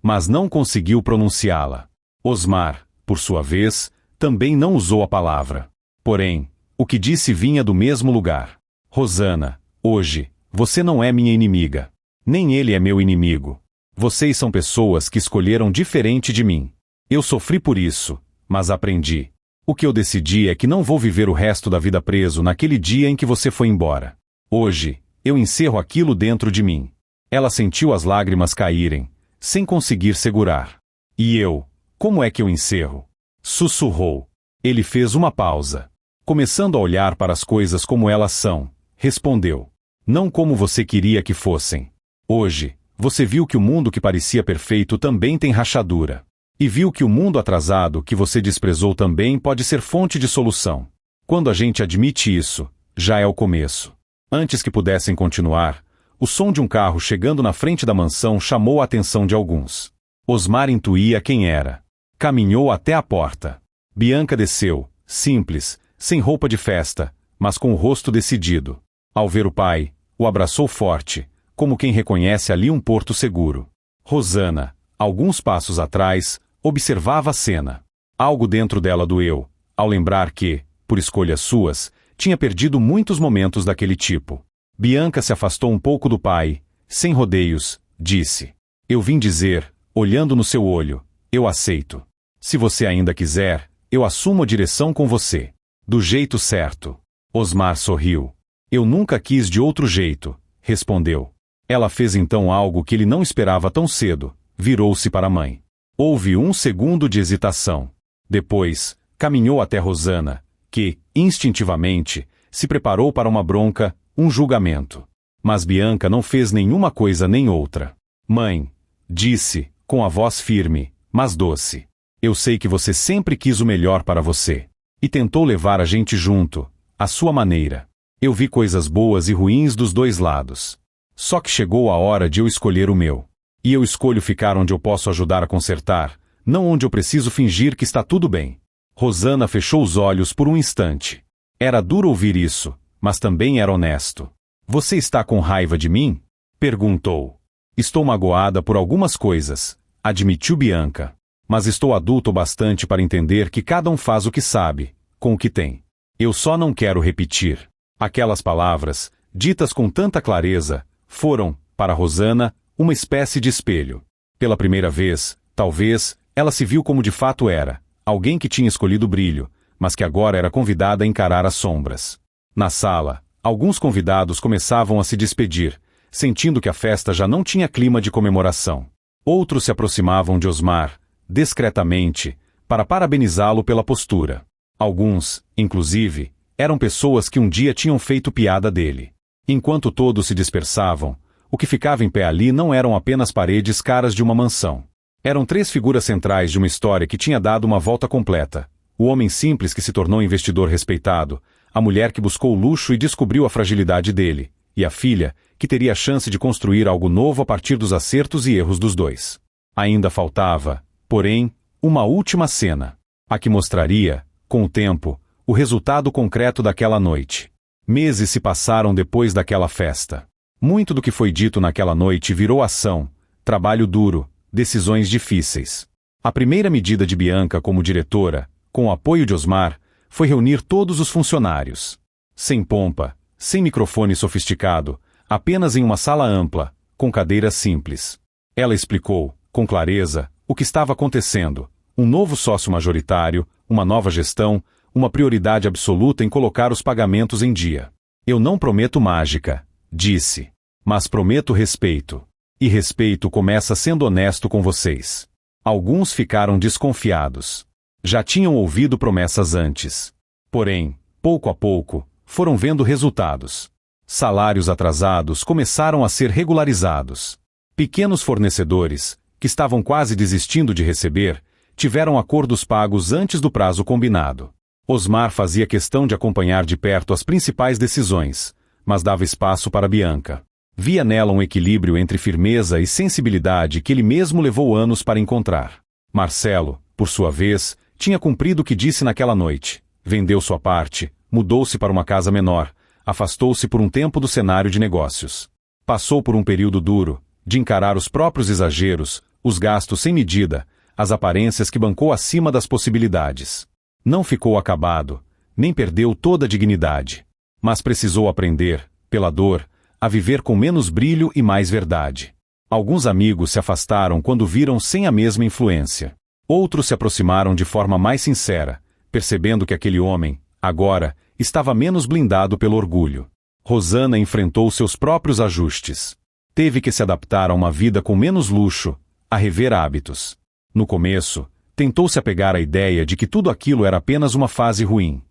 Mas não conseguiu pronunciá-la. Osmar, por sua vez, também não usou a palavra. Porém, o que disse vinha do mesmo lugar. Rosana, hoje, você não é minha inimiga. Nem ele é meu inimigo. Vocês são pessoas que escolheram diferente de mim. Eu sofri por isso, mas aprendi. O que eu decidi é que não vou viver o resto da vida preso naquele dia em que você foi embora. Hoje, eu encerro aquilo dentro de mim. Ela sentiu as lágrimas caírem, sem conseguir segurar. E eu, como é que eu encerro? Sussurrou. Ele fez uma pausa. começando a olhar para as coisas como elas são, respondeu: não como você queria que fossem. Hoje, você viu que o mundo que parecia perfeito também tem rachadura. E viu que o mundo atrasado que você desprezou também pode ser fonte de solução. Quando a gente admite isso, já é o começo. Antes que pudessem continuar, o som de um carro chegando na frente da mansão chamou a atenção de alguns. Osmar intuía quem era. Caminhou até a porta. Bianca desceu, simples, sem roupa de festa, mas com o rosto decidido. Ao ver o pai, o abraçou forte, como quem reconhece ali um porto seguro. Rosana, alguns passos atrás, observava a cena. Algo dentro dela doeu, ao lembrar que, por escolhas suas, tinha perdido muitos momentos daquele tipo. Bianca se afastou um pouco do pai, sem rodeios, disse: eu vim dizer, olhando no seu olho, eu aceito. Se você ainda quiser, eu assumo a direção com você. Do jeito certo. Osmar sorriu. Eu nunca quis de outro jeito, respondeu. Ela fez então algo que ele não esperava tão cedo, virou-se para a mãe. Houve um segundo de hesitação. Depois, caminhou até Rosana, que, instintivamente, se preparou para uma bronca, um julgamento. Mas Bianca não fez nenhuma coisa nem outra. Mãe, disse, com a voz firme, mas doce. Eu sei que você sempre quis o melhor para você. E tentou levar a gente junto, à sua maneira. Eu vi coisas boas e ruins dos dois lados. Só que chegou a hora de eu escolher o meu. E eu escolho ficar onde eu posso ajudar a consertar, não onde eu preciso fingir que está tudo bem. Rosana fechou os olhos por um instante. Era duro ouvir isso, mas também era honesto. Você está com raiva de mim? Perguntou. Estou magoada por algumas coisas, admitiu Bianca. Mas estou adulto o bastante para entender que cada um faz o que sabe, com o que tem. Eu só não quero repetir. Aquelas palavras, ditas com tanta clareza, foram, para Rosana, uma espécie de espelho. Pela primeira vez, talvez, ela se viu como de fato era, alguém que tinha escolhido o brilho, mas que agora era convidada a encarar as sombras. Na sala, alguns convidados começavam a se despedir, sentindo que a festa já não tinha clima de comemoração. Outros se aproximavam de Osmar, discretamente, para parabenizá-lo pela postura. Alguns, inclusive, eram pessoas que um dia tinham feito piada dele. Enquanto todos se dispersavam, o que ficava em pé ali não eram apenas paredes caras de uma mansão. Eram três figuras centrais de uma história que tinha dado uma volta completa. O homem simples que se tornou investidor respeitado, a mulher que buscou o luxo e descobriu a fragilidade dele, e a filha, que teria a chance de construir algo novo a partir dos acertos e erros dos dois. Ainda faltava, porém, uma última cena, a que mostraria, com o tempo, o resultado concreto daquela noite. Meses se passaram depois daquela festa. Muito do que foi dito naquela noite virou ação, trabalho duro, decisões difíceis. A primeira medida de Bianca como diretora, com o apoio de Osmar, foi reunir todos os funcionários. Sem pompa, sem microfone sofisticado, apenas em uma sala ampla, com cadeiras simples. Ela explicou, com clareza, o que estava acontecendo: um novo sócio majoritário, uma nova gestão, uma prioridade absoluta em colocar os pagamentos em dia. Eu não prometo mágica, disse, mas prometo respeito. E respeito começa sendo honesto com vocês. Alguns ficaram desconfiados. Já tinham ouvido promessas antes. Porém, pouco a pouco, foram vendo resultados. Salários atrasados começaram a ser regularizados. Pequenos fornecedores, que estavam quase desistindo de receber, tiveram acordos pagos antes do prazo combinado. Osmar fazia questão de acompanhar de perto as principais decisões, mas dava espaço para Bianca. Via nela um equilíbrio entre firmeza e sensibilidade que ele mesmo levou anos para encontrar. Marcelo, por sua vez, tinha cumprido o que disse naquela noite. Vendeu sua parte, mudou-se para uma casa menor, afastou-se por um tempo do cenário de negócios. Passou por um período duro, de encarar os próprios exageros, os gastos sem medida, as aparências que bancou acima das possibilidades. Não ficou acabado, nem perdeu toda a dignidade. Mas precisou aprender, pela dor, a viver com menos brilho e mais verdade. Alguns amigos se afastaram quando viram sem a mesma influência. Outros se aproximaram de forma mais sincera, percebendo que aquele homem, agora, estava menos blindado pelo orgulho. Rosana enfrentou seus próprios ajustes. Teve que se adaptar a uma vida com menos luxo, a rever hábitos. No começo, tentou se apegar à ideia de que tudo aquilo era apenas uma fase ruim.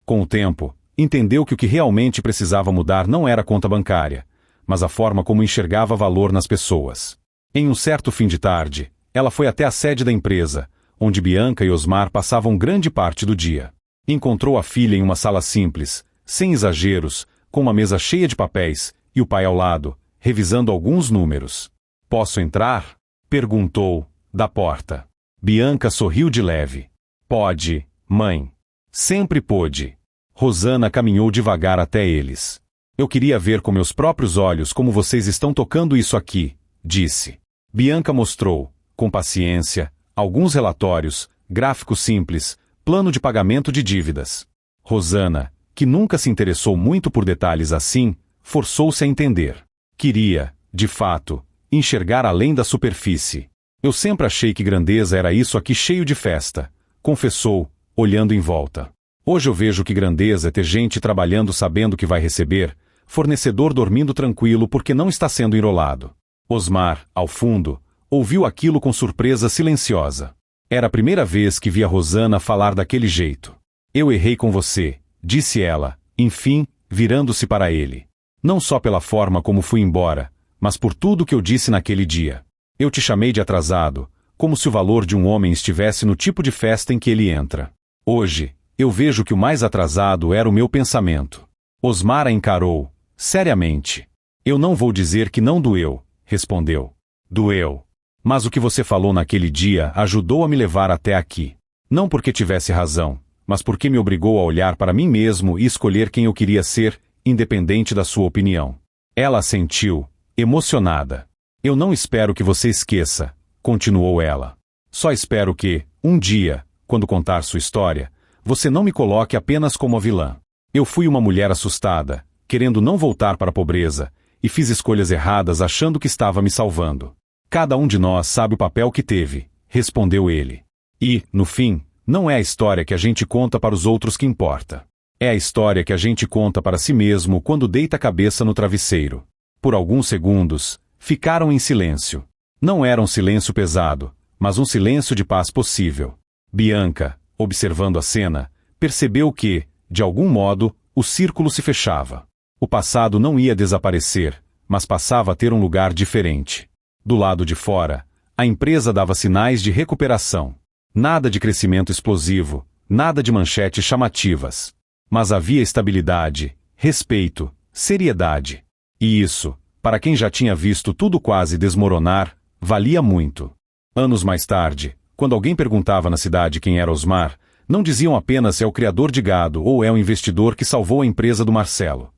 Com o tempo, entendeu que o que realmente precisava mudar não era a conta bancária, mas a forma como enxergava valor nas pessoas. Em um certo fim de tarde, ela foi até a sede da empresa, onde Bianca e Osmar passavam grande parte do dia. Encontrou a filha em uma sala simples, sem exageros, com uma mesa cheia de papéis, e o pai ao lado, revisando alguns números. "Posso entrar?" perguntou, da porta. Bianca sorriu de leve. "Pode, mãe." Sempre pôde. Rosana caminhou devagar até eles. "Eu queria ver com meus próprios olhos como vocês estão tocando isso aqui", disse. Bianca mostrou, com paciência, alguns relatórios, gráficos simples, plano de pagamento de dívidas. Rosana, que nunca se interessou muito por detalhes assim, forçou-se a entender. Queria, de fato, enxergar além da superfície. "Eu sempre achei que grandeza era isso aqui cheio de festa", confessou, olhando em volta. "Hoje eu vejo que grandeza é ter gente trabalhando sabendo que vai receber, fornecedor dormindo tranquilo porque não está sendo enrolado." Osmar, ao fundo, ouviu aquilo com surpresa silenciosa. Era a primeira vez que via Rosana falar daquele jeito. "Eu errei com você", disse ela, enfim, virando-se para ele. "Não só pela forma como fui embora, mas por tudo que eu disse naquele dia. Eu te chamei de atrasado, como se o valor de um homem estivesse no tipo de festa em que ele entra. Hoje, eu vejo que o mais atrasado era o meu pensamento." Osmar a encarou, seriamente. "Eu não vou dizer que não doeu", respondeu. "Doeu. Mas o que você falou naquele dia ajudou a me levar até aqui. Não porque tivesse razão, mas porque me obrigou a olhar para mim mesmo e escolher quem eu queria ser, independente da sua opinião." Ela assentiu, emocionada. "Eu não espero que você esqueça", continuou ela. "Só espero que, um dia, quando contar sua história, você não me coloque apenas como a vilã. Eu fui uma mulher assustada, querendo não voltar para a pobreza, e fiz escolhas erradas achando que estava me salvando. Cada um de nós sabe o papel que teve", respondeu ele. "E, no fim, não é a história que a gente conta para os outros que importa. É a história que a gente conta para si mesmo quando deita a cabeça no travesseiro." Por alguns segundos, ficaram em silêncio. Não era um silêncio pesado, mas um silêncio de paz possível. Bianca, observando a cena, percebeu que, de algum modo, o círculo se fechava. O passado não ia desaparecer, mas passava a ter um lugar diferente. Do lado de fora, a empresa dava sinais de recuperação. Nada de crescimento explosivo, nada de manchetes chamativas. Mas havia estabilidade, respeito, seriedade. E isso, para quem já tinha visto tudo quase desmoronar, valia muito. Anos mais tarde, quando alguém perguntava na cidade quem era Osmar, não diziam apenas é o criador de gado ou é o investidor que salvou a empresa do Marcelo.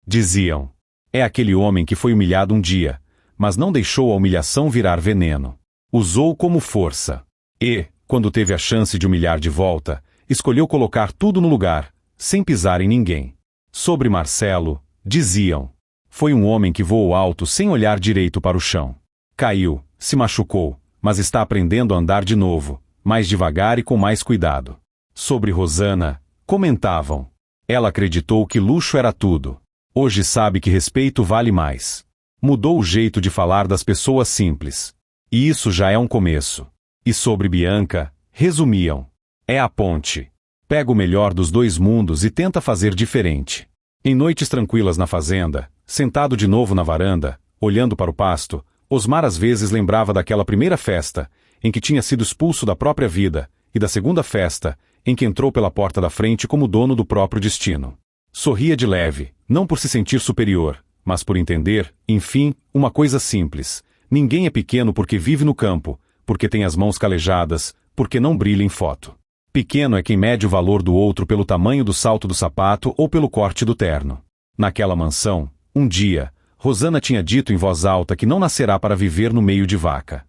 Diziam, é aquele homem que foi humilhado um dia, mas não deixou a humilhação virar veneno. Usou como força. E, quando teve a chance de humilhar de volta, escolheu colocar tudo no lugar, sem pisar em ninguém. Sobre Marcelo, diziam, foi um homem que voou alto sem olhar direito para o chão. Caiu, se machucou, mas está aprendendo a andar de novo, mais devagar e com mais cuidado. Sobre Rosana, comentavam. Ela acreditou que luxo era tudo. Hoje sabe que respeito vale mais. Mudou o jeito de falar das pessoas simples. E isso já é um começo. E sobre Bianca, resumiam. É a ponte. Pega o melhor dos dois mundos e tenta fazer diferente. Em noites tranquilas na fazenda, sentado de novo na varanda, olhando para o pasto, Osmar às vezes lembrava daquela primeira festa, em que tinha sido expulso da própria vida, e da segunda festa, em que entrou pela porta da frente como dono do próprio destino. Sorria de leve, não por se sentir superior, mas por entender, enfim, uma coisa simples. Ninguém é pequeno porque vive no campo, porque tem as mãos calejadas, porque não brilha em foto. Pequeno é quem mede o valor do outro pelo tamanho do salto do sapato ou pelo corte do terno. Naquela mansão, um dia, Rosana tinha dito em voz alta que não nascerá para viver no meio de vaca.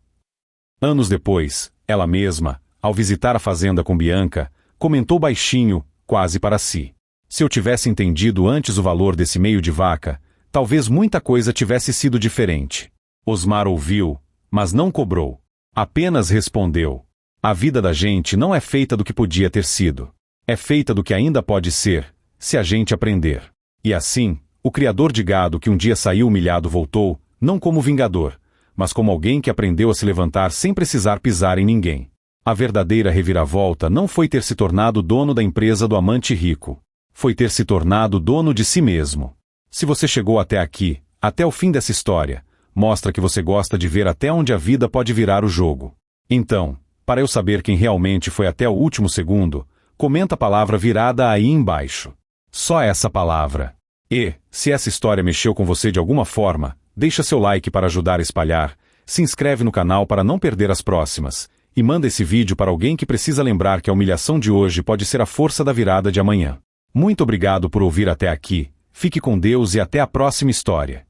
Anos depois, ela mesma, ao visitar a fazenda com Bianca, comentou baixinho, quase para si. Se eu tivesse entendido antes o valor desse meio de vaca, talvez muita coisa tivesse sido diferente. Osmar ouviu, mas não cobrou. Apenas respondeu. A vida da gente não é feita do que podia ter sido. É feita do que ainda pode ser, se a gente aprender. E assim, o criador de gado que um dia saiu humilhado voltou, não como vingador, mas como alguém que aprendeu a se levantar sem precisar pisar em ninguém. A verdadeira reviravolta não foi ter se tornado dono da empresa do amante rico. Foi ter se tornado dono de si mesmo. Se você chegou até aqui, até o fim dessa história, mostra que você gosta de ver até onde a vida pode virar o jogo. Então, para eu saber quem realmente foi até o último segundo, comenta a palavra virada aí embaixo. Só essa palavra. E, se essa história mexeu com você de alguma forma, deixa seu like para ajudar a espalhar, se inscreve no canal para não perder as próximas, e manda esse vídeo para alguém que precisa lembrar que a humilhação de hoje pode ser a força da virada de amanhã. Muito obrigado por ouvir até aqui, fique com Deus e até a próxima história.